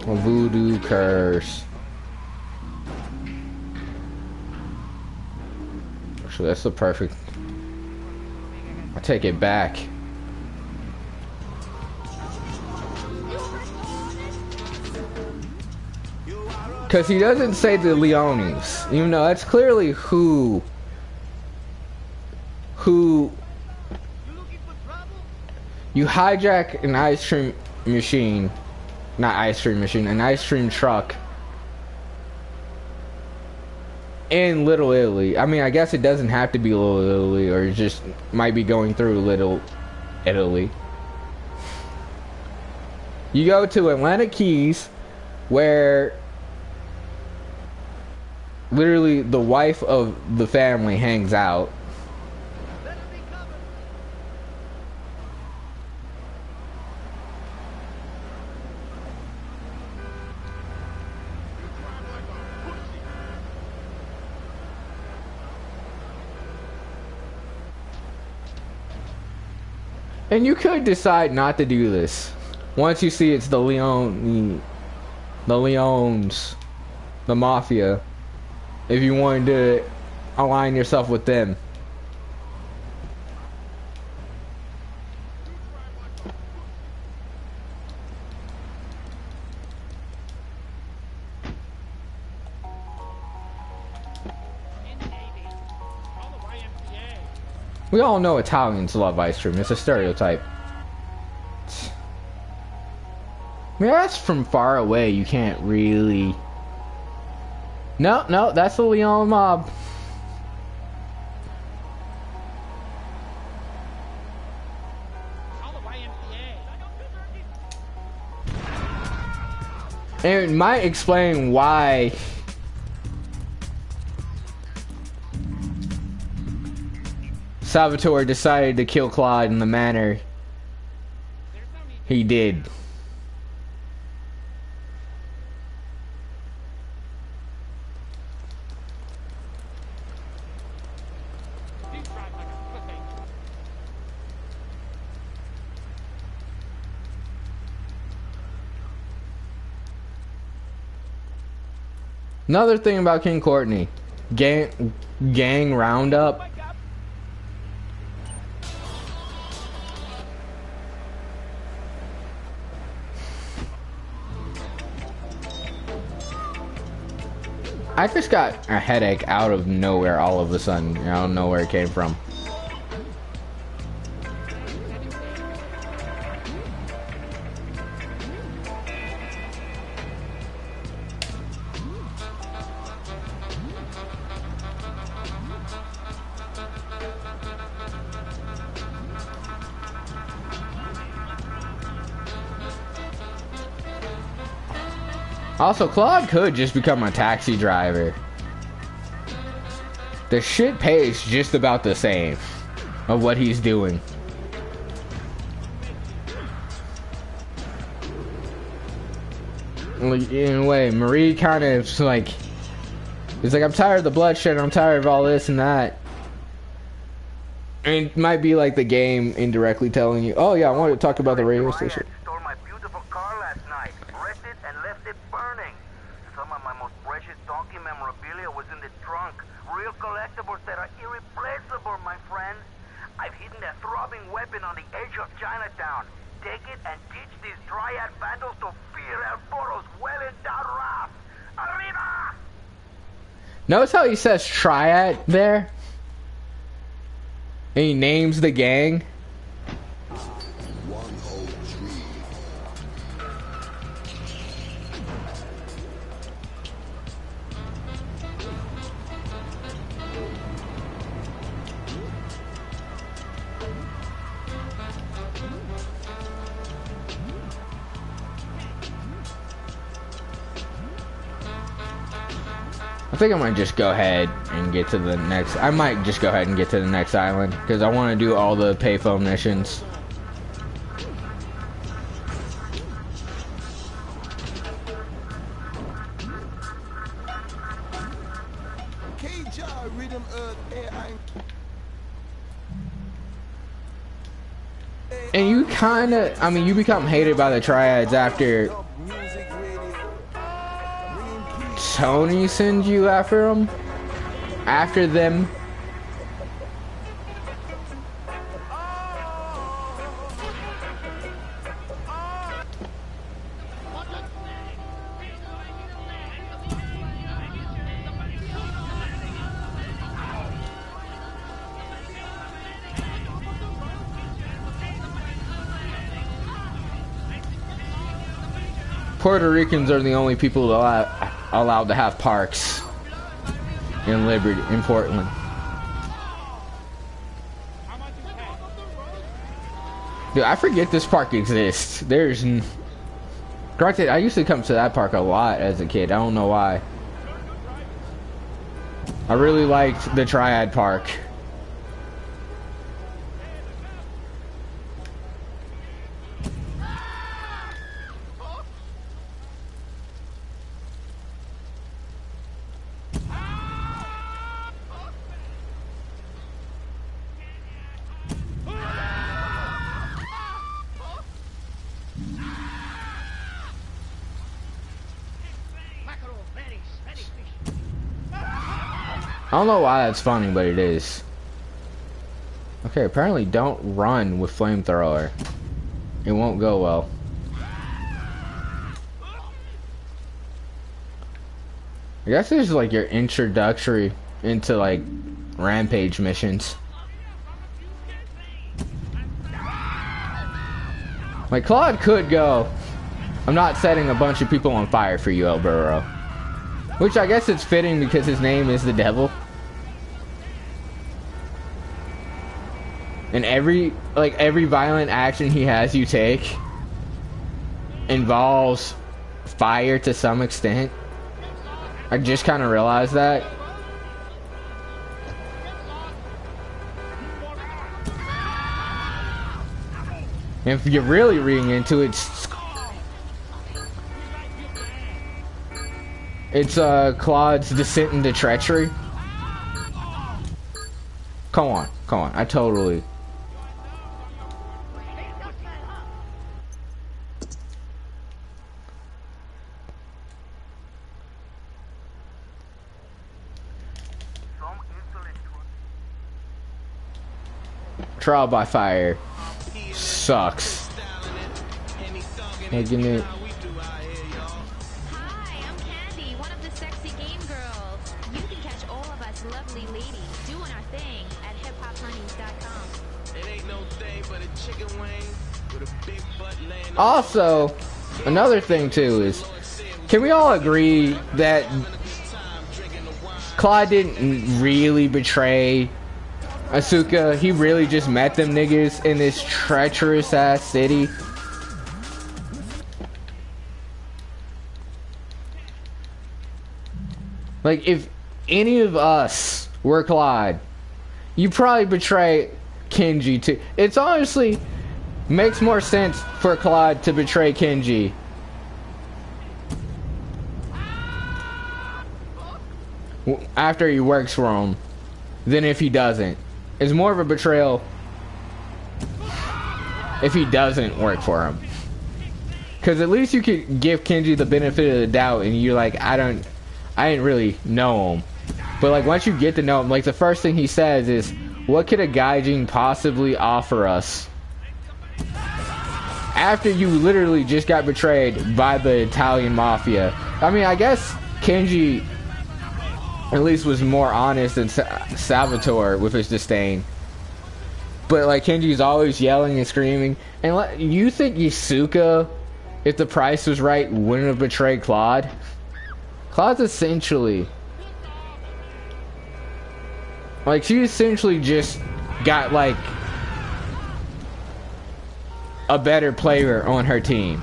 A voodoo curse. Actually, that's the perfect. I take it back. Because he doesn't say the Leones, even though that's clearly who you hijack an ice cream machine, not ice cream machine, an ice cream truck in Little Italy. I mean, I guess it doesn't have to be Little Italy, or it just might be going through Little Italy. You go to Atlantic Keys, where literally the wife of the family hangs out. And you could decide not to do this. Once you see it's the Leones, the mafia, if you wanted to align yourself with them. We all know Italians love ice cream. It's a stereotype. I mean, that's from far away. You can't really... No, that's the Leone mob. And it might explain why Salvatore decided to kill Claude in the manner he did. Another thing about King Courtney, gang roundup. I just got a headache out of nowhere all of a sudden. I don't know where it came from. Also, Claude could just become a taxi driver. The shit pays just about the same of what he's doing. In a way, Marie kind of like, it's like, I'm tired of the bloodshed, I'm tired of all this and that. And it might be like the game indirectly telling you, oh yeah, I wanted to talk about the radio station. Stole my beautiful car last night, wrecked it and left it burning. Some of my most precious donkey memorabilia was in the trunk. Real collectibles that are irreplaceable, my friend. I've hidden a throbbing weapon on the edge of Chinatown. Take it and teach these triad vandals to fear El Poro's well-endowed wrath. Arriba! Notice how he says triad there? And he names the gang. I think I might just go ahead and get to the next. I might just go ahead and get to the next island because I want to do all the payphone missions. And you kind of, I mean, you become hated by the triads after Tony sends you after them. After them. Puerto Ricans are the only people allowed to have parks in Liberty, in Portland. Dude, I forget this park exists. Granted, I used to come to that park a lot as a kid. I don't know why. I really liked the Triad Park. I don't know why that's funny, but it is. Okay, apparently don't run with flamethrower. It won't go well. I guess this is like your introductory into like rampage missions. Like Claude could go, I'm not setting a bunch of people on fire for you, El Burro. Which I guess it's fitting because his name is the devil. And every violent action he has you take involves fire to some extent. I just kind of realized that. And if you're really reading into it, it's Claude's descent into treachery. Come on, come on. I totally. Trial by fire sucks. Making it. Hi, I'm Candy, one of the sexy game girls. You can catch all of us lovely ladies doing our thing at hiphophoneys.com. It ain't no thing but a chicken wing with a big butt laying. Also, another thing too is, can we all agree that Claude didn't really betray Asuka? He really just met them niggas in this treacherous ass city. Like, if any of us were Claude, you probably betray Kenji too. It's honestly makes more sense for Claude to betray Kenji after he works for him than if he doesn't. It's more of a betrayal if he doesn't work for him. Because at least you could give Kenji the benefit of the doubt and you're like, I didn't really know him. But like once you get to know him, like the first thing he says is, what could a Gaijin possibly offer us? After you literally just got betrayed by the Italian mafia. I mean, I guess Kenji at least was more honest than Salvatore with his disdain. But like Kenji's always yelling and screaming. And you think Asuka, if the price was right, wouldn't have betrayed Claude? Claude's essentially like, she essentially just got like a better player on her team.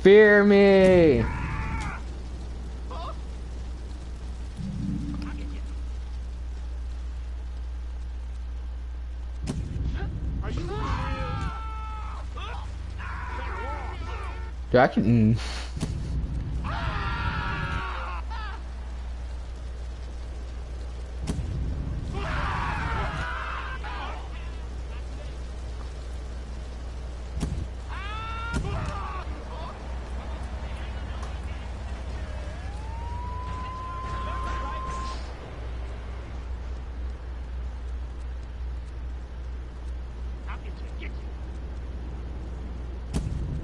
Fear me. Dude, I can.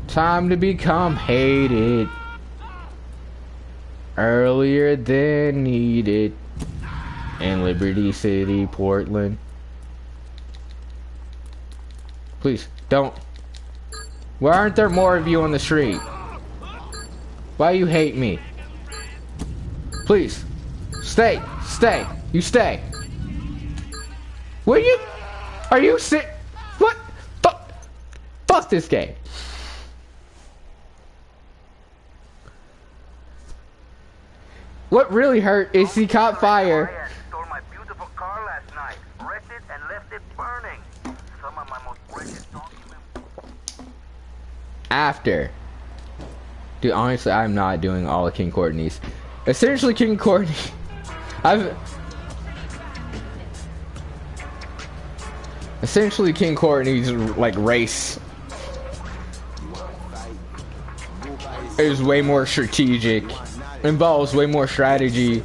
Time to become hated earlier than needed in Liberty City, Portland. Please, don't. Why aren't there more of you on the street? Why you hate me? Please, stay, stay, you stay. Will you? Are you sick? What? Fuck this game. What really hurt is he caught fire. Stole my beautiful car last night, wrecked it and left it burning. Some of my most precious documents. After. Dude, honestly, I'm not doing all of King Courtney's. Essentially, King Courtney. Essentially, King Courtney's like race is way more strategic. Involves way more strategy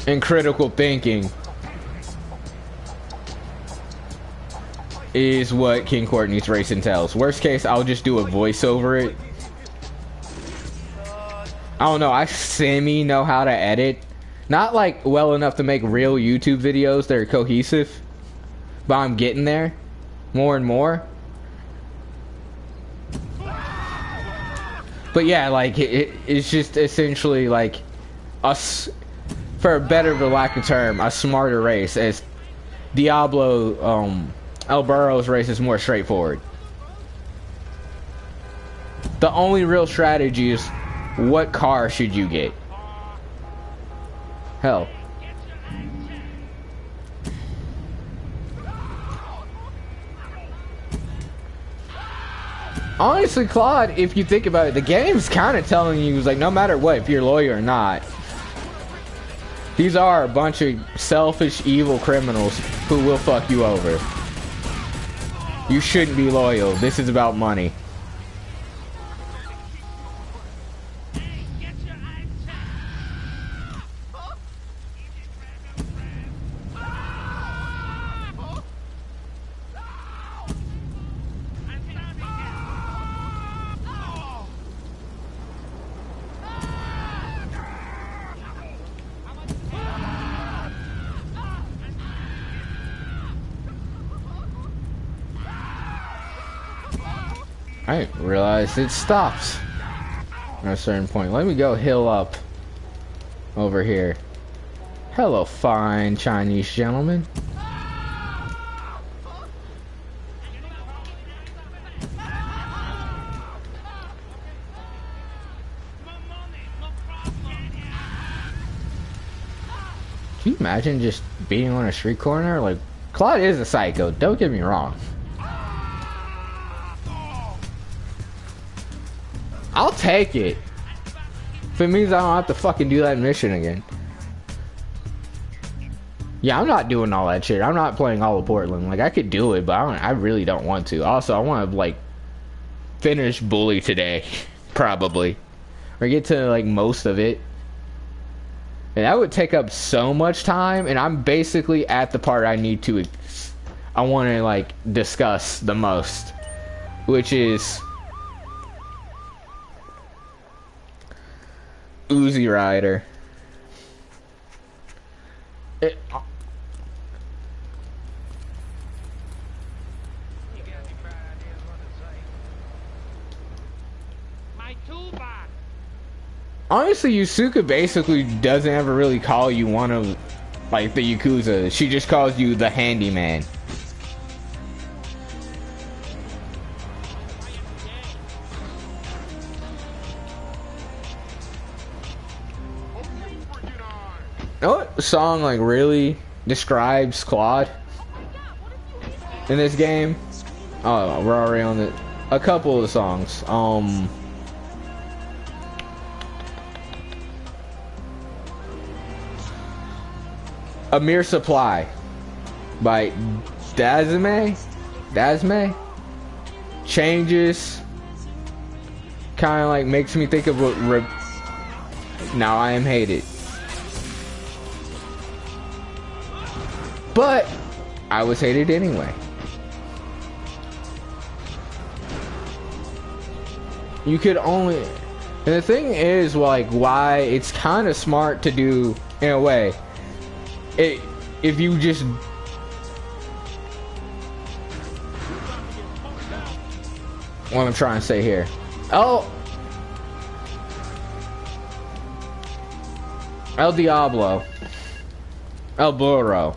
and critical thinking is what King Courtney's race entails. Worst case, I'll just do a voice over it. I don't know, I semi know how to edit. Not like well enough to make real YouTube videos that are cohesive, but I'm getting there more and more. But yeah, like it's just essentially like us, for a better lack of term, a smarter race, as Diablo El Burro's race is more straightforward. The only real strategy is what car should you get? Hell. Honestly, Claude, if you think about it, the game's kind of telling you, like, no matter what, if you're loyal or not, these are a bunch of selfish, evil criminals who will fuck you over. You shouldn't be loyal. This is about money. I didn't realize it stops at a certain point. Let me go heal up over here. Hello, fine Chinese gentlemen. Can you imagine just being on a street corner? Like, Claude is a psycho, don't get me wrong. I'll take it. If it means I don't have to fucking do that mission again. Yeah, I'm not doing all that shit. I'm not playing all of Portland. Like, I could do it, but I really don't want to. Also, I want to, like, finish Bully today. Probably. Or get to, like, most of it. And that would take up so much time, and I'm basically at the part I need to... I want to, like, discuss the most. Which is... Uzi Rider. Honestly, Yusuka basically doesn't ever really call you one of, like, the Yakuza. She just calls you the handyman. You know what song, like, really describes Claude in this game? Oh, we're already on the... A couple of the songs. Amir Supply by Dazme. Changes. Kind of like makes me think of what Now I Am Hated. But I was hated anyway. You could only... And the thing is, like, why it's kind of smart to do, in a way, if you just... What I'm trying to say here. Oh! El Diablo. El Burro.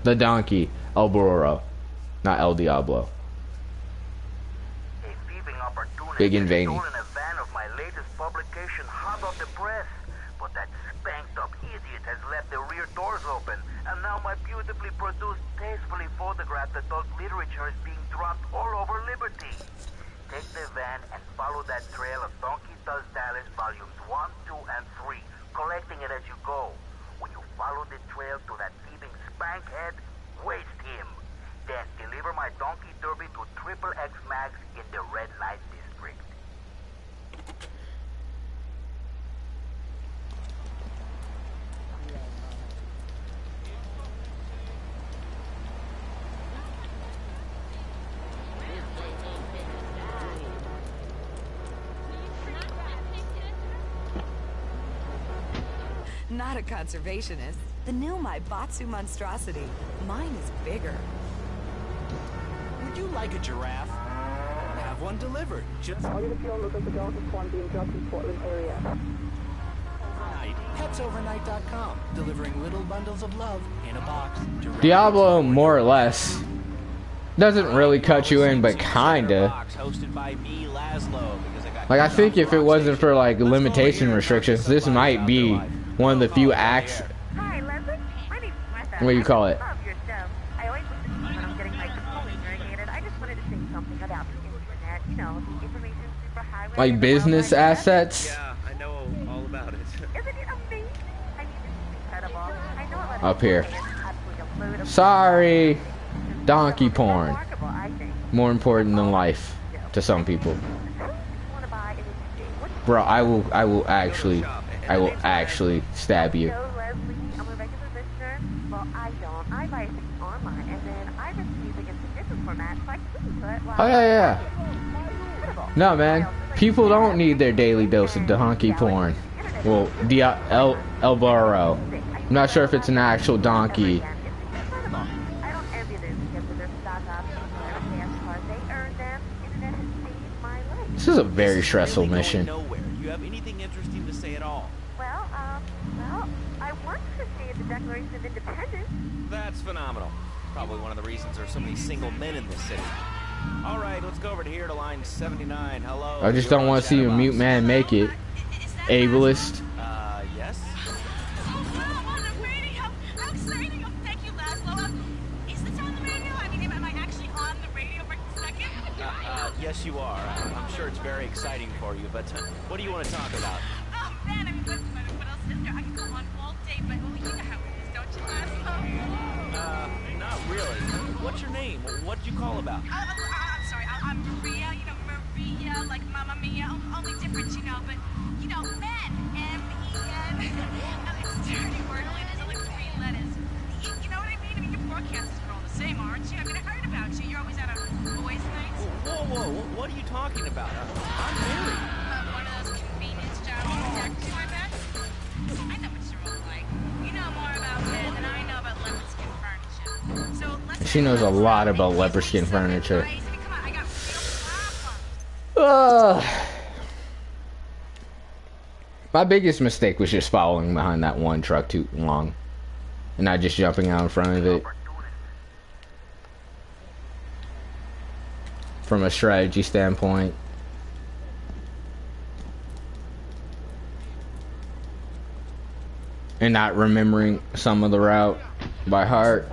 The donkey. El Burro. Not El Diablo. Big and veiny. Stolen a van of my latest publication, hot off the press. But that spanked up idiot has left the rear doors open, and now my beautifully produced, tastefully photographed adult literature is being dropped all over Liberty. Take the van and follow that trail of Donkey Does Dallas volumes 1, 2, and 3, collecting it as you go. When you follow the trail to that thieving spankhead, waste him. Then deliver my Donkey Derby to XXX Max in the Red Light District. Not a conservationist. The new Maibatsu monstrosity. Mine is bigger. Would you like a giraffe? Have one delivered. Just... All units on look at the Dallas Swan being dropped in Portland area. Right. Petsovernight.com, delivering little bundles of love in a box. Diablo, more or less, doesn't really cut you in, but kinda. Like, I think if it wasn't for like limitation restrictions, this might be one of the few acts. Hi, Leslie. My name's Martha. What do you call it? I love your show. I always listen to you when I'm getting my colon irrigated. I just wanted to say something about the internet. You know, the information superhighway. Like business assets. Yeah, I know all about it. Isn't it amazing? I mean, it's incredible. I know a lot of Up here. people think it's absolutely a load of Sorry, donkey porn. remarkable, I think. More important than life to some people. Bro, I will actually stab you. So, Leslie, I'm a regular listener. Well, I don't. I buy things online, and then I receive music in some different formats, so I couldn't put. Oh yeah. No man, people don't need their daily dose of donkey porn. Well, El Burro. I'm not sure if it's an actual donkey. I don't envy them because of their stock options and fast cars. They earned them. Internet has saved my life. This is a very stressful mission. Nowhere. Do you have anything interesting to say at all? Well, I want to say the Declaration of Independence. That's phenomenal. Probably one of the reasons there's so many single men in this city. All right, let's go over to here to line 79. Hello. I just don't want to see a mute man make it. Ableist. Yes? On the radio. How exciting. Oh, thank you, Laszlo. Is this on the radio? I mean, am I actually on the radio for a second? Yes, you are. I'm sure it's very exciting for you, but what do you want to talk about? Oh, man, I mean, what else is there? I can go on all day, but well, you know how it is, don't you, Laszlo? Not really. What's your name? What did you call about? I'm sorry. I'm Maria, you know, Maria, like Mamma Mia, only different, you know, but, you know, men, M-E-N. It's a dirty word, only there's only 3 letters. You know what I mean? I mean, your broadcasters are all the same, aren't you? I mean, I heard about you. You're always out on boys' nights. Whoa, what are you talking about? I'm married. One of those convenience jobs exactly my best. I know what you're all like. You know more about men than I know about leopard skin furniture. So let's She knows a lot about leopard skin furniture. come on, I got My biggest mistake was just following behind that one truck too long and not just jumping out in front of it. From a strategy standpoint. And not remembering some of the route by heart.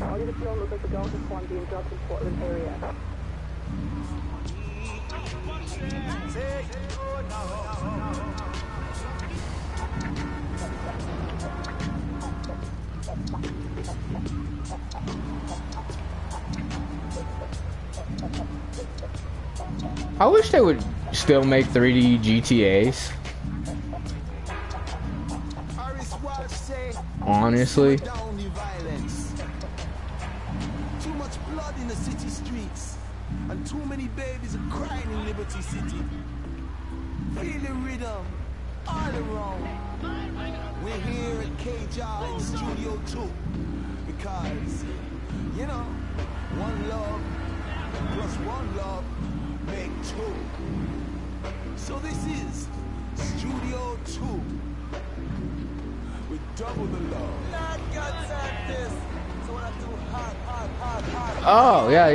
All units known look like the Delta Squad being dropped in Portland area. I wish they would still make 3D GTAs. Honestly. Too much blood in the city streets, and too many babies are crying in Liberty City. Feel the rhythm all around. We're here at KJAR in Studio 2 because, you know, one love plus one love make 2. So this is Studio 2 with double the love. Not guts at this. So when I do hot. Oh, yeah.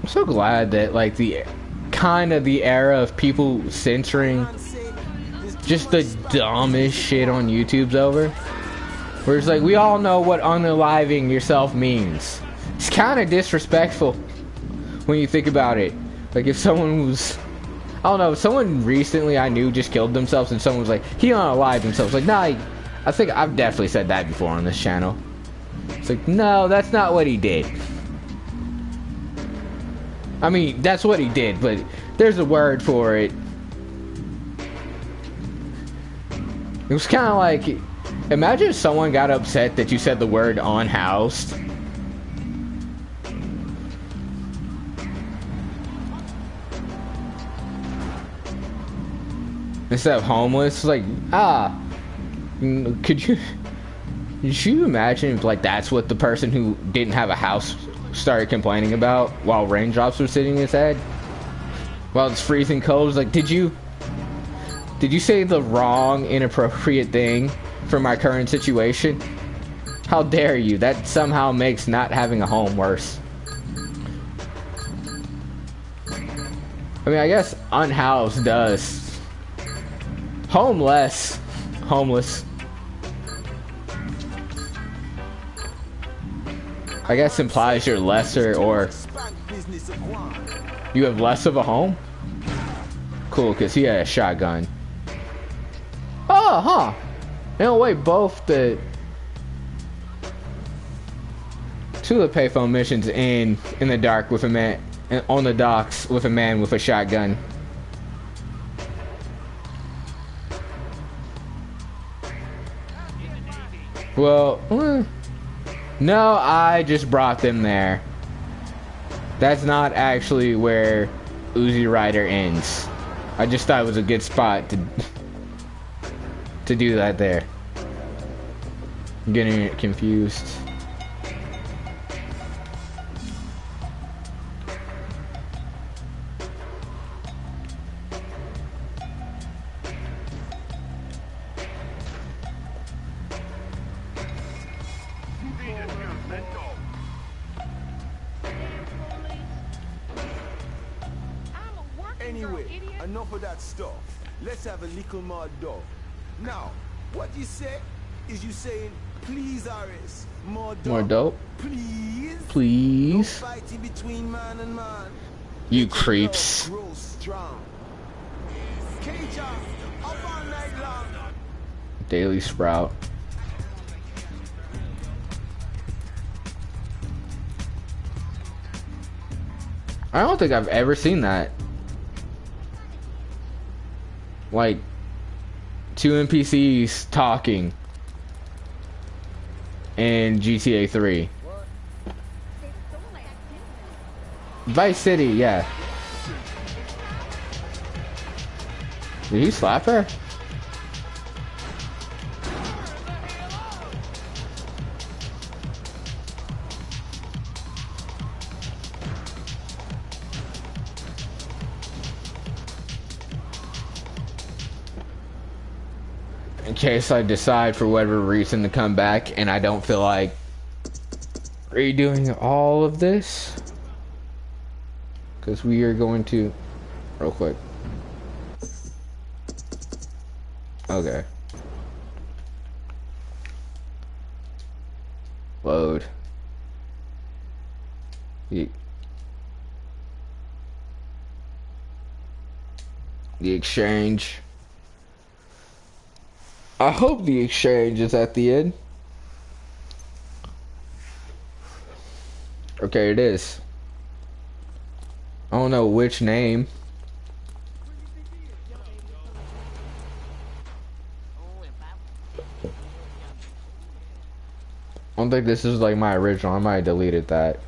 I'm so glad that like the era of people censoring just the dumbest shit on YouTube's over. Where it's like, we all know what unaliving yourself means. It's kind of disrespectful when you think about it. Like if someone was, I don't know, if someone recently I knew just killed themselves and someone was like, he unalived himself. It's like, nah, I think I've definitely said that before on this channel. It's like, no, that's not what he did. I mean, that's what he did, but there's a word for it. It was kind of like, imagine if someone got upset that you said the word unhoused. instead of homeless. Like, could you imagine if, like, that's what the person who didn't have a house started complaining about while raindrops were sitting in his head while it's freezing cold? Like, did you say the wrong, inappropriate thing for my current situation? How dare you? That somehow makes not having a home worse. I mean, I guess unhoused does. Homeless. I guess implies you're lesser, or you have less of a home? Cool, because he had a shotgun. Oh, huh. No, wait, both the... two of the payphone missions in the dark with a man, on the docks with a man with a shotgun. Well, no, I just brought them there. That's not actually where Uzi Rider ends. I just thought it was a good spot to do that there. I'm getting it confused. Anyway, enough of that stuff. Let's have a little more dough. Now, what you say is you saying, please, Aris, more dough. More dope? Please? Please? No fighting between man and man. You creeps. Grow strong. Cage up all night long. Daily Sprout. I don't think I've ever seen that. Like, two NPCs talking in GTA 3. Vice City, yeah. Did he slap her? In case I decide for whatever reason to come back and I don't feel like redoing all of this, because we are going to, real quick. Okay. Load. The exchange. I hope the exchange is at the end. Okay, it is. I don't know which name. I don't think this is like my original. I might have deleted that.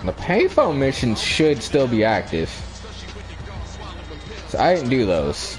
The payphone missions should still be active, so I didn't do those.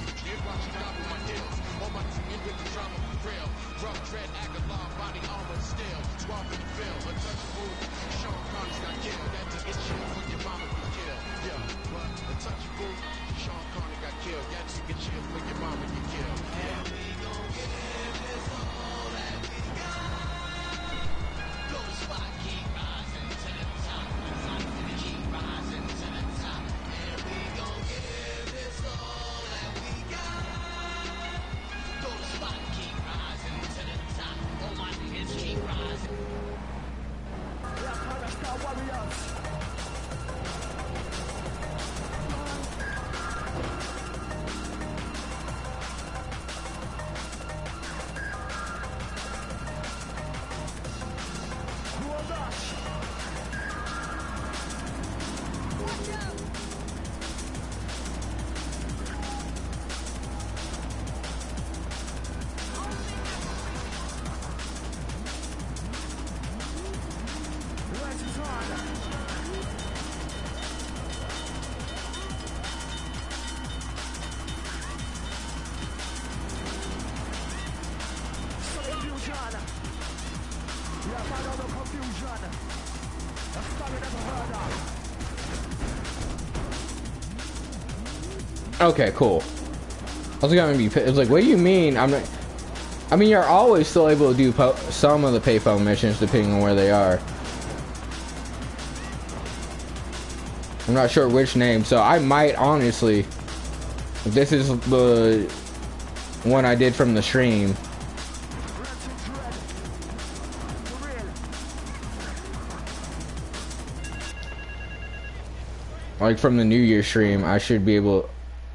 Okay, cool. I was gonna be. It was like, what do you mean? I'm not. I mean, you're always still able to do some of the payphone missions depending on where they are. I'm not sure which name, so I might honestly. If this is the one I did from the stream. Like from the New Year stream, I should be able.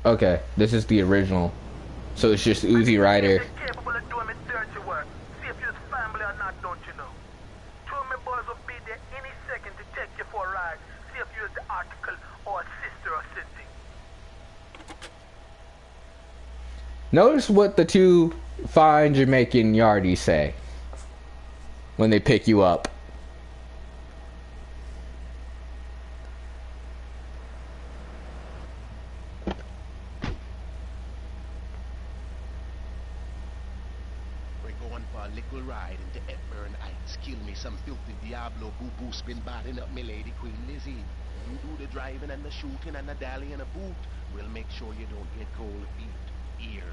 Okay, this is the original, so it's just Uzi Rider. Capable of doing me dirty work. See if you're family or not, don't you know? Two of my boys will be there any second to take you for a ride. See if you're the article or a sister or something. Notice what the two fine Jamaican yardies say when they pick you up. Little ride into Hepburn Heights. Kill me some filthy Diablo boo-boo spin batting up me lady Queen Lizzie. You do the driving and the shooting and the dally and a boot. We'll make sure you don't get cold feet. Here,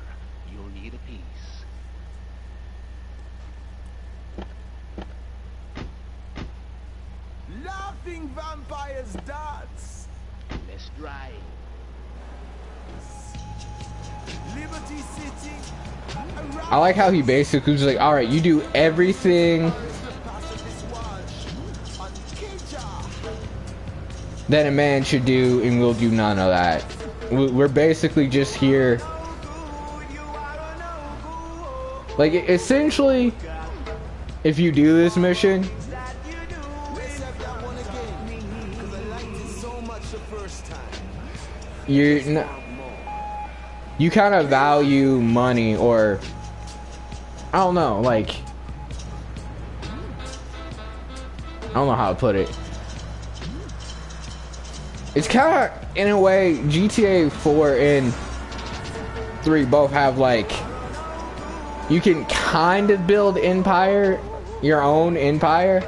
you'll need a piece. Laughing vampires dance. Let's drive. Liberty City. I like how he basically was like, alright, you do everything that a man should do, and we'll do none of that. We're basically just here. Like, essentially, if you do this mission, you kind of value money, or I don't know, like, I don't know how to put it. It's kind of, in a way, GTA 4 and 3 both have, like, you can kind of build empire, your own empire.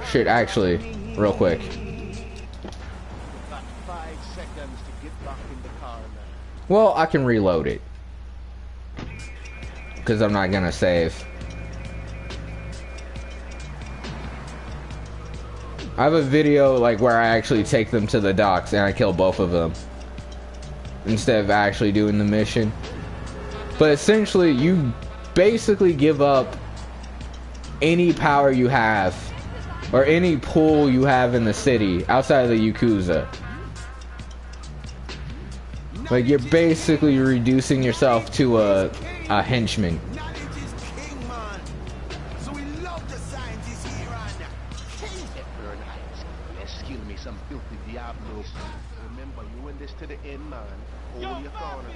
Shit, actually, real quick. Well, I can reload it, because I'm not gonna save. I have a video like where I actually take them to the docks and I kill both of them instead of actually doing the mission. But essentially, you basically give up any power you have or any pull you have in the city outside of the Yakuza. Like, you're basically reducing yourself to a henchman. Excuse me, some filthy Diablo. Remember, you in this to the end, man. Hold your corner.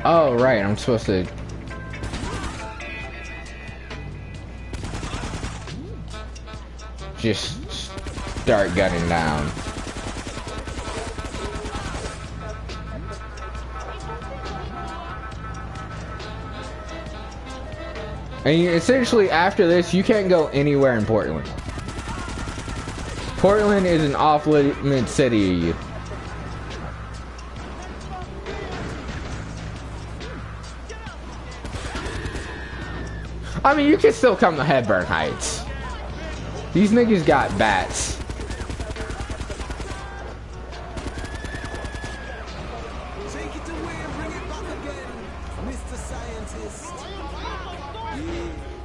Oh, right, I'm supposed to... just start gunning down. And essentially, after this, you can't go anywhere in Portland. Portland is an off-limit city to you. I mean, you can still come to Hepburn Heights. These niggas got bats. Take it away and bring it back again, Mr. Scientist.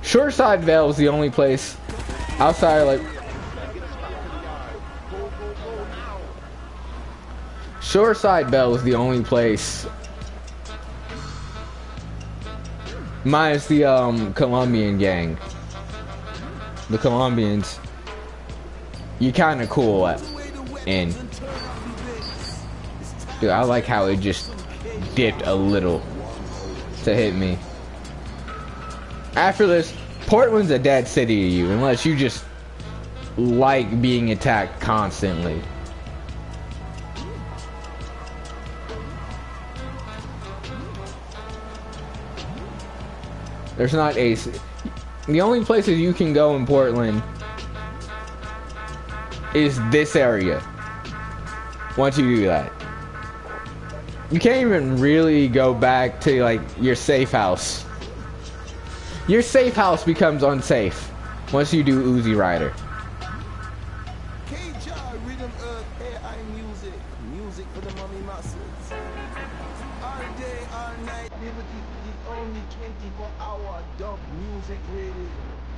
Shoreside Vale is the only place outside, like... Shoreside Vale is the only place, minus the Colombian gang. The Colombians, you kind of cool in. Dude, I like how it just dipped a little to hit me. After this, Portland's a dead city to you unless you just like being attacked constantly. There's not ace. The only places you can go in Portland is this area. Once you do that, you can't even really go back to like your safe house. Your safe house becomes unsafe once you do Uzi Rider. K-Jar, rhythm, earth, AI music. Music for the mummy masses. All day, all night, Liberty, the only 24-hour dub music radio.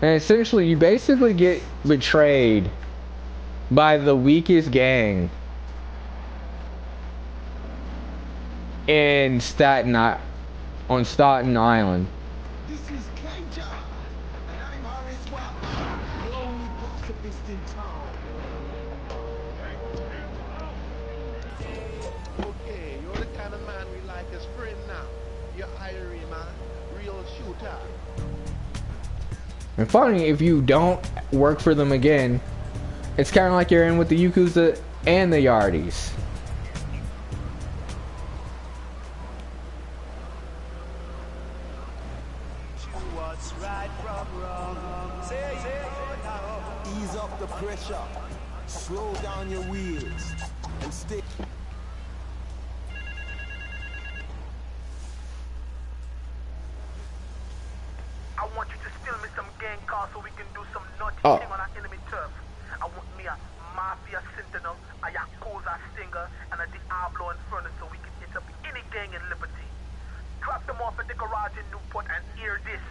And essentially, you basically get betrayed by the weakest gang in Staten Island. This is K-Jar, and I'm Horace Watt, the only pacifist in town. Okay, you're the kind of man we like as friend now. You're Irie, man. Real shooter. And funny, if you don't work for them again, it's kind of like you're in with the Yakuza and the Yardies. What's right from wrong? Say ease up the pressure, slow down your wheels, and stay. I want you to steal me some gang cars so we can do some naughty Oh. thing on our enemy turf. I want me a Mafia Sentinel, a Yakuza Stinger, and a Diablo Inferno so we can hit up any gang in Liberty. Drop them off at the garage in Newport and hear this.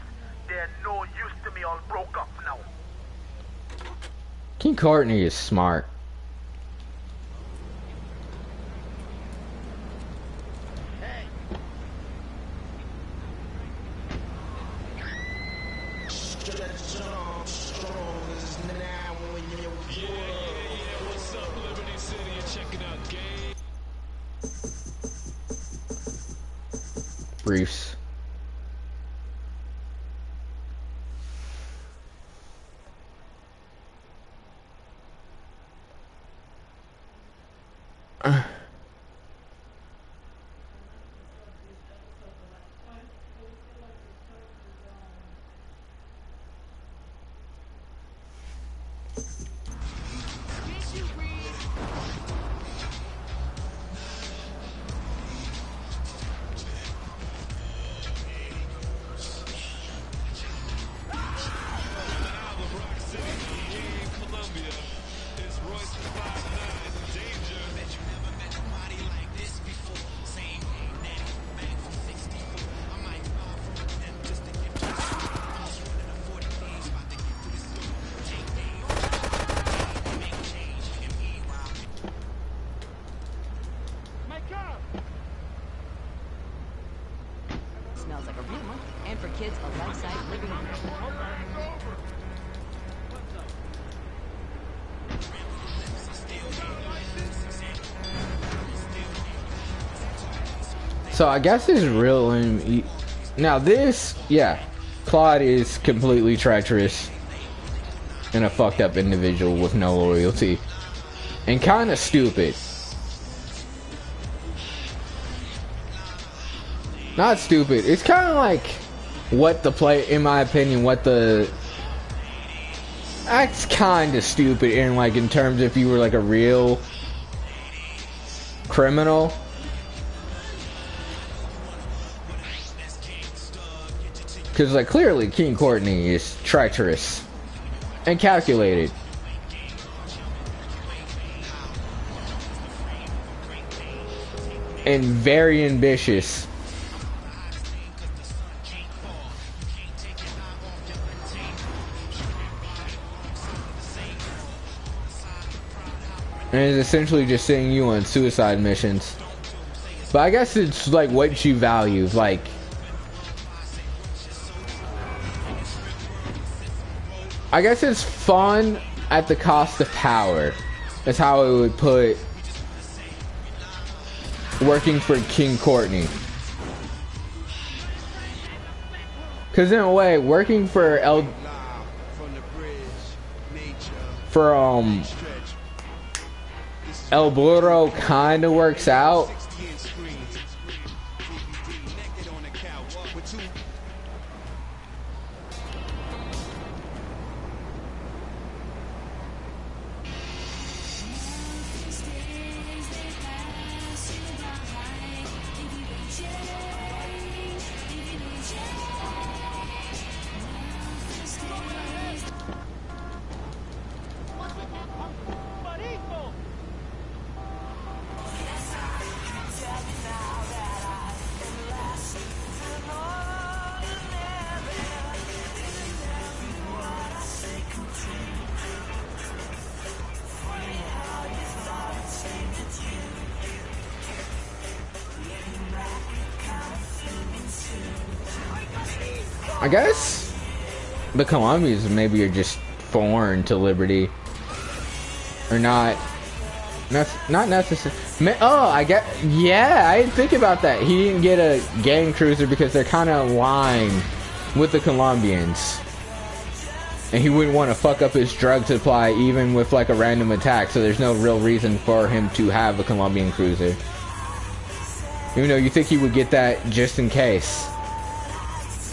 They're no use to me, all broke up now. King Courtney is smart. What's up, Liberty City? You're checking out Game. Briefs. Smells like a real monkey. And for kids, a life-size living room. So I guess his real name. Now this, yeah, Claude is completely treacherous and a fucked up individual with no loyalty and kind of stupid. Not stupid. It's kind of like what the play, in my opinion, what the. That's kind of stupid in like in terms if you were like a real criminal. Because like clearly King Courtney is treacherous and calculated. And very ambitious. And is essentially just sending you on suicide missions. But I guess it's like what you value. Like, I guess it's fun at the cost of power. That's how I would put working for King Courtney. Because in a way, working for for El Burro kind of works out. I guess the Colombians maybe are just foreign to Liberty, or not necessarily. Oh, I get. Yeah, I didn't think about that. He didn't get a gang cruiser because they're kind of aligned with the Colombians, and he wouldn't want to fuck up his drug supply even with like a random attack. So there's no real reason for him to have a Colombian cruiser, even though you think he would get that just in case.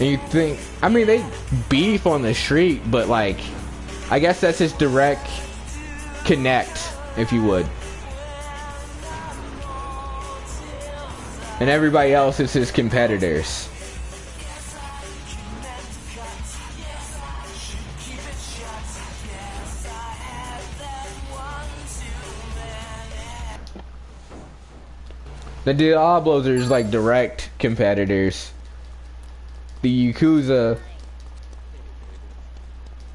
And you think, I mean, they beef on the street, but like, I guess that's his direct connect, if you would. And everybody else is his competitors. The Diablos are just like direct competitors. The Yakuza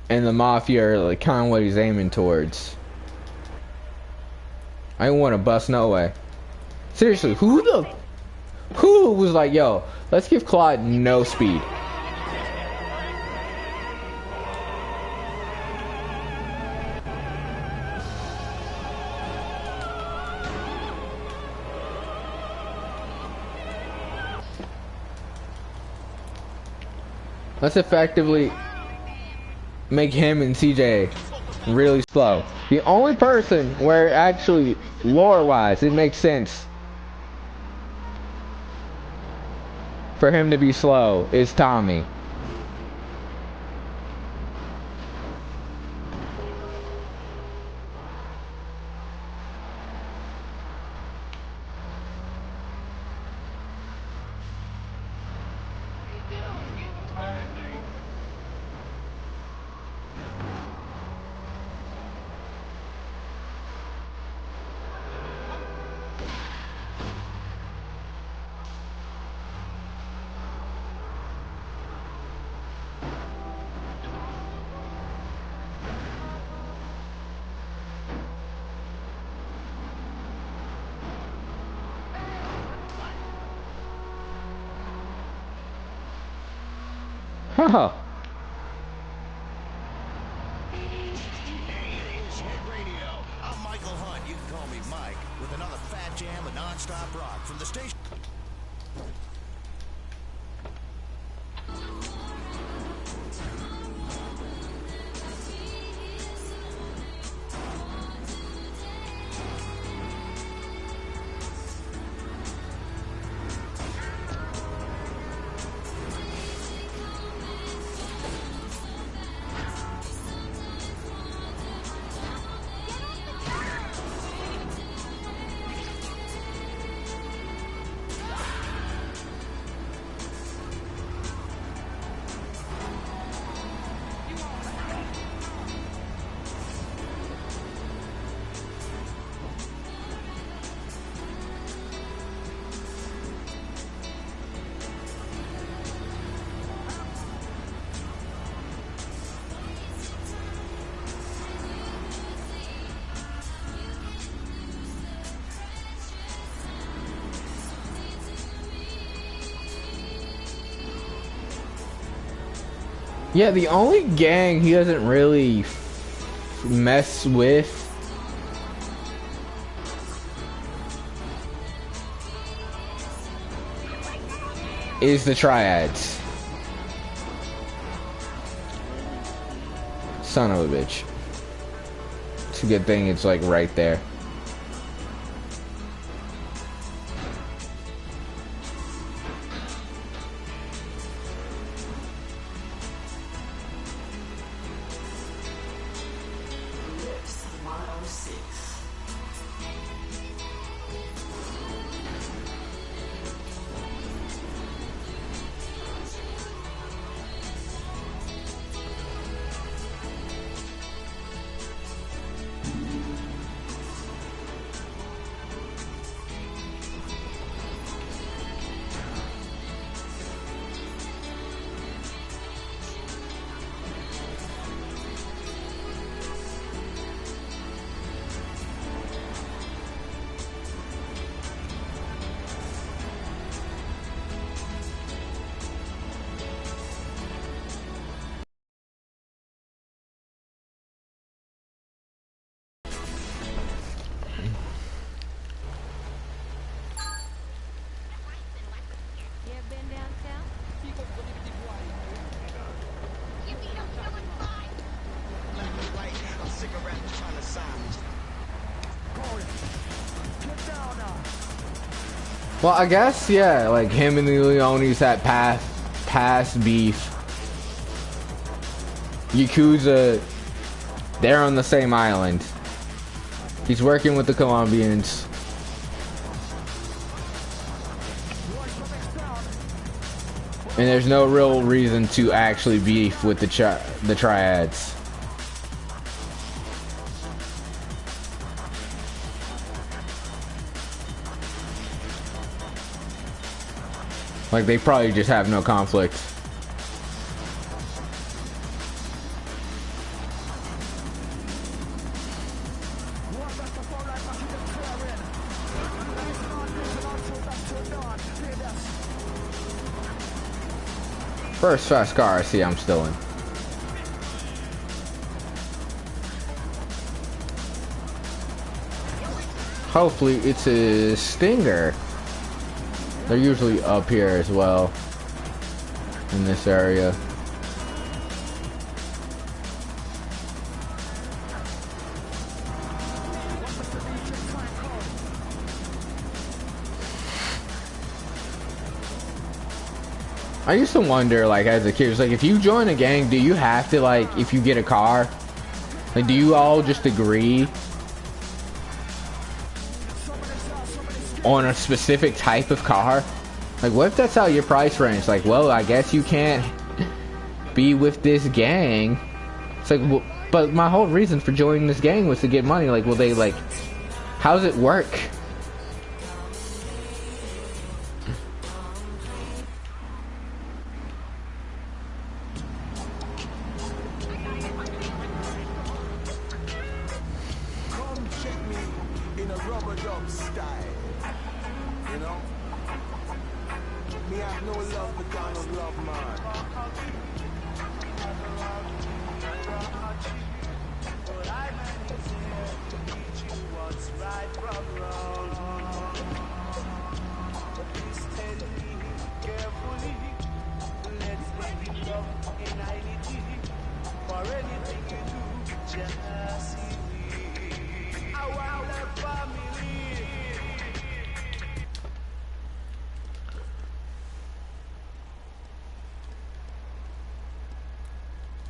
and the Mafia are like kind of what he's aiming towards. I don't want to bust no way. Seriously, who was like, yo, let's give Claude no speed. Let's effectively make him and CJ really slow. The only person where actually, lore-wise, it makes sense for him to be slow is Tommy. Huh. Hey, it is Hit Radio. I'm Michael Hunt. You can call me Mike, with another fat jam of non-stop rock from the station. Yeah, the only gang he doesn't really mess with is the Triads. Son of a bitch. It's a good thing it's like right there. Well, I guess, yeah, like him and the Leones had past beef. Yakuza, they're on the same island. He's working with the Colombians. And there's no real reason to actually beef with the triads. Like, they probably just have no conflict. First fast car I see I'm still in. Hopefully it's a Stinger. They're usually up here as well, in this area. I used to wonder, like, as a kid, it's like, if you join a gang, do you have to, like, if you get a car, like, do you all just agree on a specific type of car? Like, what if that's how your price range? Like, well, I guess you can't be with this gang. It's like, well, but my whole reason for joining this gang was to get money. Like, will they, like, how does it work?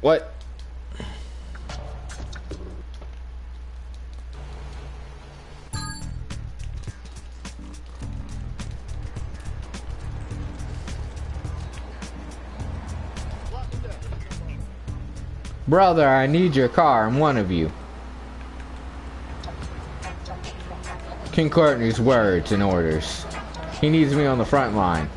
What? Brother, I need your car. I'm one of you. King Courtney's words and orders. He needs me on the front line.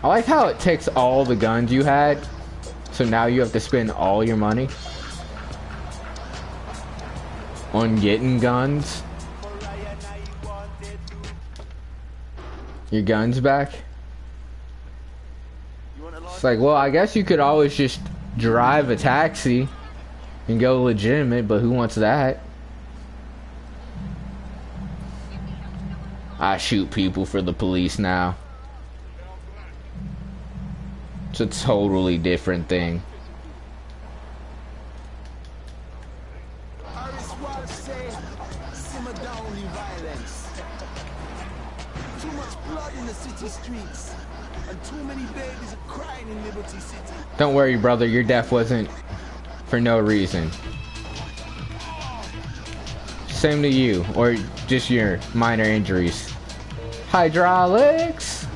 I like how it takes all the guns you had, so now you have to spend all your money on getting guns. Your guns back. It's like, well, I guess you could always just drive a taxi and go legitimate, but who wants that? I shoot people for the police now. It's a totally different thing. Harris Walsh say, simmer down the violence. Too much blood in the city streets, and too many babies are crying in Liberty City. Don't worry, brother. Your death wasn't for no reason. Same to you, or just your minor injuries. Hydraulics.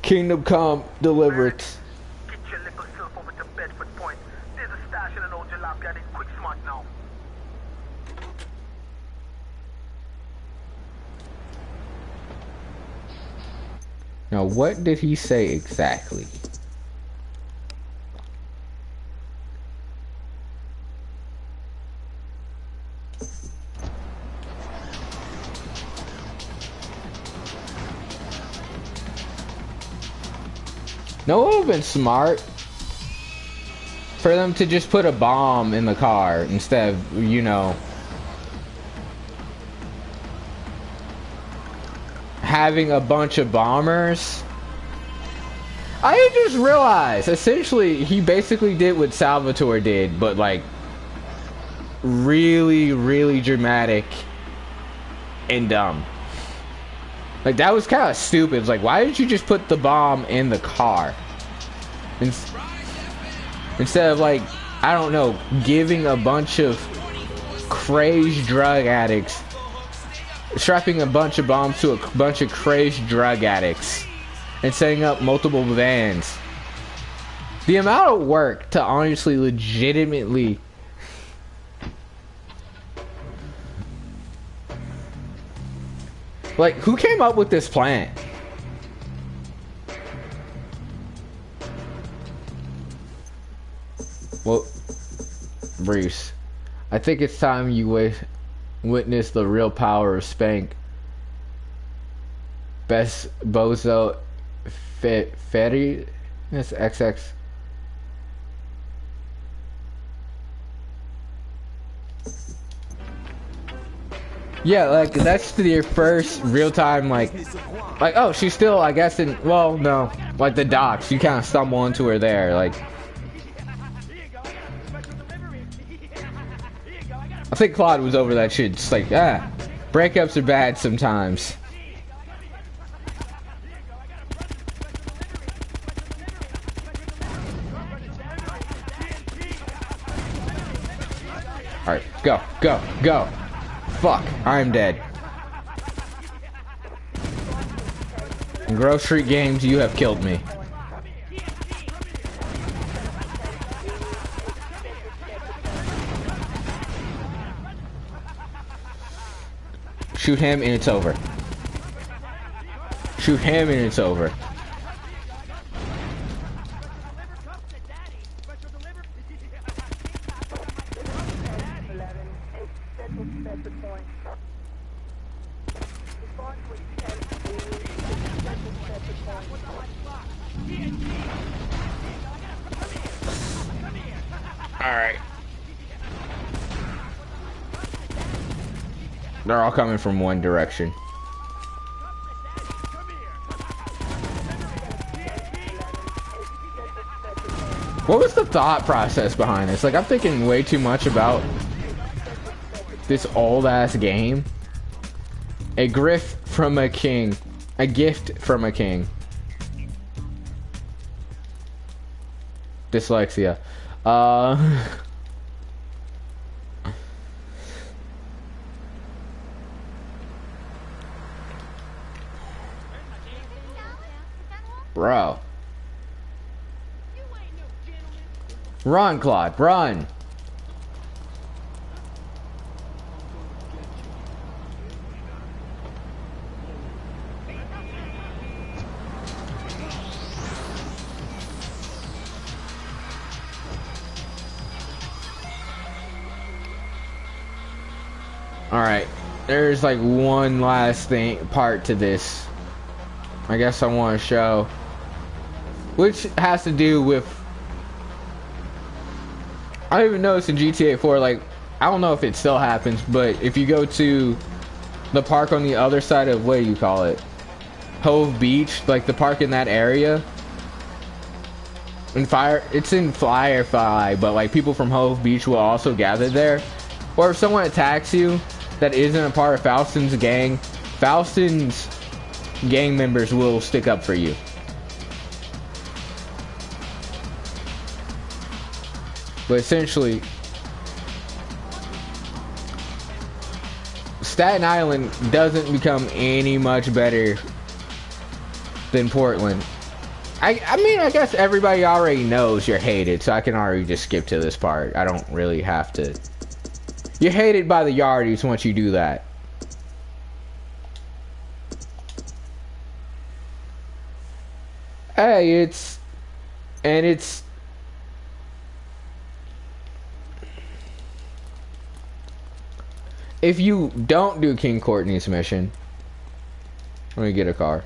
Kingdom Come Deliverance. Get your liquor self over to Bedford Point. There's a stash in an old jalop. Got it quick smart now. Now, what did he say exactly? No, it would have been smart for them to just put a bomb in the car instead of, you know, having a bunch of bombers. I just realized, essentially, he basically did what Salvatore did, but like really, really dramatic and dumb. Like, that was kind of stupid. It's like, why didn't you just put the bomb in the car? Instead of, like, I don't know, giving a bunch of crazed drug addicts, strapping a bunch of bombs to a bunch of crazed drug addicts, and setting up multiple vans. The amount of work to honestly, legitimately... Like, who came up with this plan? Well, Bruce, I think it's time you witness the real power of Spank. Best Bozo Fetty? That's XX. Yeah, like, that's your first real-time, like, oh, she's still, I guess, in, well, no, like, the docks, you kind of stumble into her there, like, I think Claude was over that shit, just like, breakups are bad sometimes. Alright, go, go, go. Fuck, I'm dead. In Grove Street Games, you have killed me. Shoot him and it's over. Shoot him and it's over. Alright. They're all coming from one direction. What was the thought process behind this? Like, I'm thinking way too much about this old-ass game. A gift from a king. A gift from a king. Dyslexia. Bro. Run, Claude, run. Alright, there's like one last part to this. I guess I want to show. Which has to do with... I even noticed in GTA 4, like, I don't know if it still happens, but if you go to the park on the other side of, what do you call it? Hove Beach, like the park in that area. It's in Firefly, but like people from Hove Beach will also gather there. Or if someone attacks you that isn't a part of Faustin's gang, Faustin's gang members will stick up for you. But essentially, Staten Island doesn't become any much better than Portland. I mean, I guess everybody already knows you're hated, so I can already just skip to this part. I don't really have to. You're hated by the Yardies once you do that. Hey, it's if you don't do King Courtney's mission, let me get a car.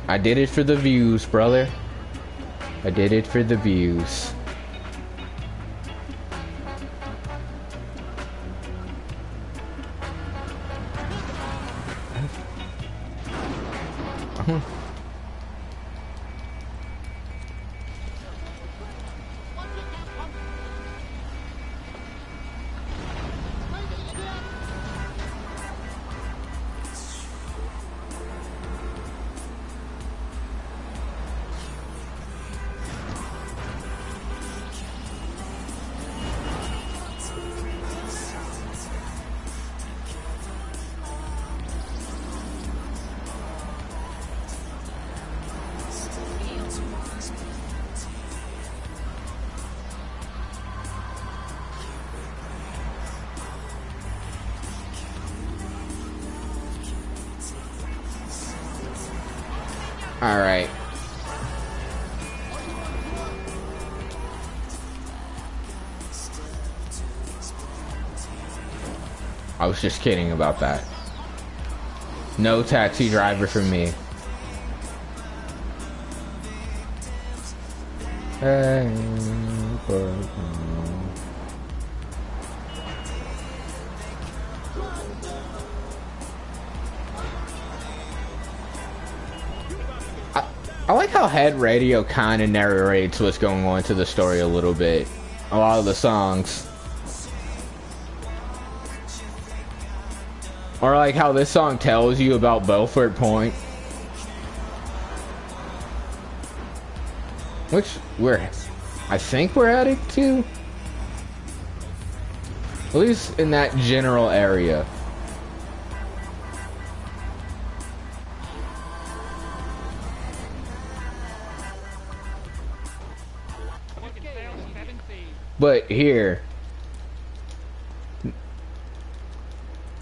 I did it for the views, brother. I did it for the views. All right. I was just kidding about that. No taxi driver for me. I like how Head Radio kind of narrates what's going on to the story a little bit. A lot of the songs. Or like how this song tells you about Belfort Point. Which I think we're headed to. At least in that general area. But here,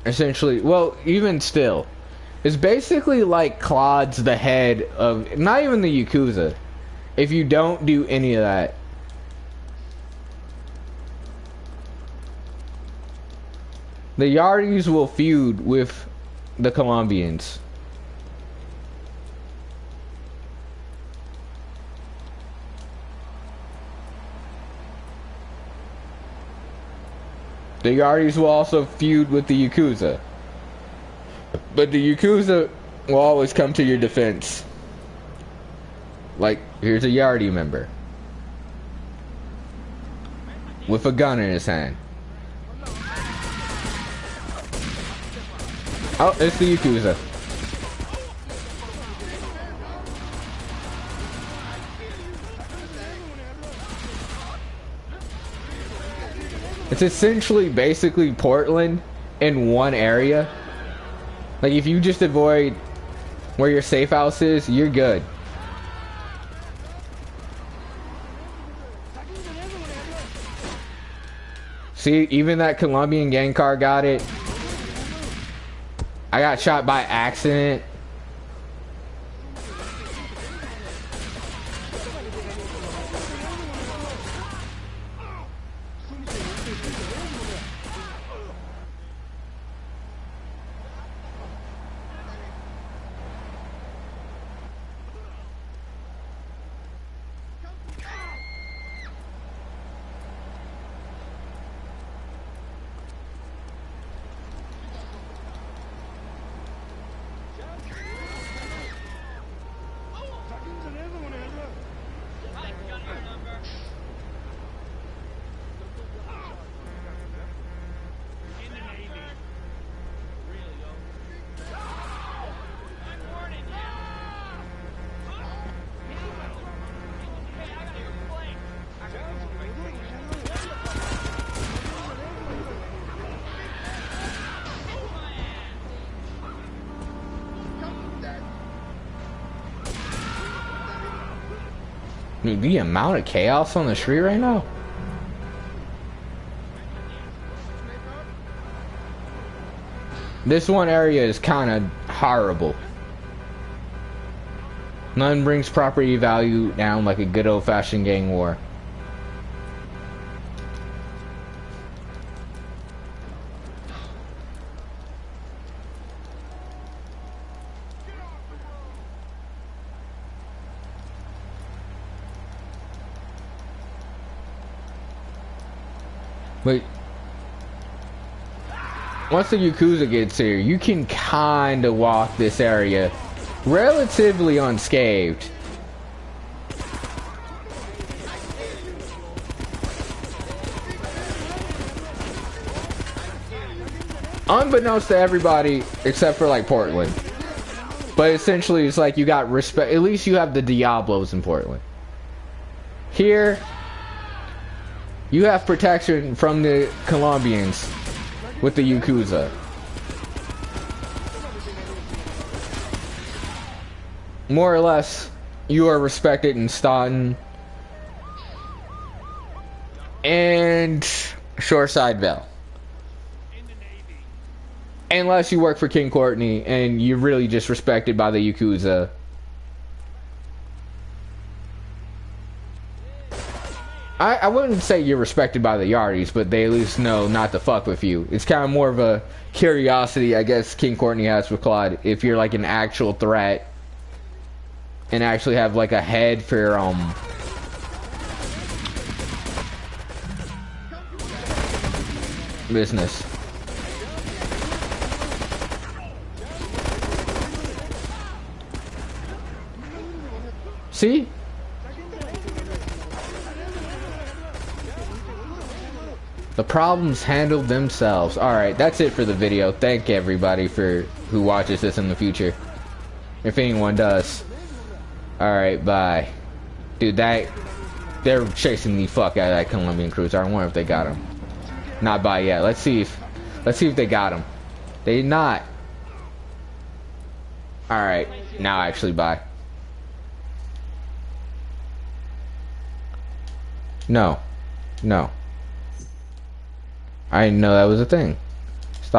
essentially, well, even still, it's basically like Claude's the head of, not even the Yakuza, if you don't do any of that. The Yardies will feud with the Colombians. The Yardies will also feud with the Yakuza. But the Yakuza will always come to your defense. Like, here's a Yardie member. With a gun in his hand. Oh, it's the Yakuza. It's essentially basically Portland in one area. Like if you just avoid where your safe house is, you're good. See, even that Colombian gang car got it. I got shot by accident. Dude, the amount of chaos on the street right now. This one area is kind of horrible. None brings property value down like a good old-fashioned gang war. But once the Yakuza gets here, you can kind of walk this area relatively unscathed. Unbeknownst to everybody, except for like Portland. But essentially, it's like you got respect. At least you have the Diablos in Portland. Here, you have protection from the Colombians with the Yakuza. More or less, you are respected in Staunton and Shoreside Bell. Unless you work for King Courtney and you're really just respected by the Yakuza. I wouldn't say you're respected by the Yardis, but they at least know not to fuck with you. It's kind of more of a curiosity, I guess, King Courtney has for Claude. If you're like an actual threat and actually have like a head for your business. See? The problems handled themselves. Alright, that's it for the video. Thank everybody for who watches this in the future. If anyone does. Alright, bye. Dude, they're chasing the fuck out of that Colombian cruiser. I wonder if they got him. Not bye yet. Let's see if they got him. They did not. Alright, now actually bye. No. No. I didn't know that was a thing.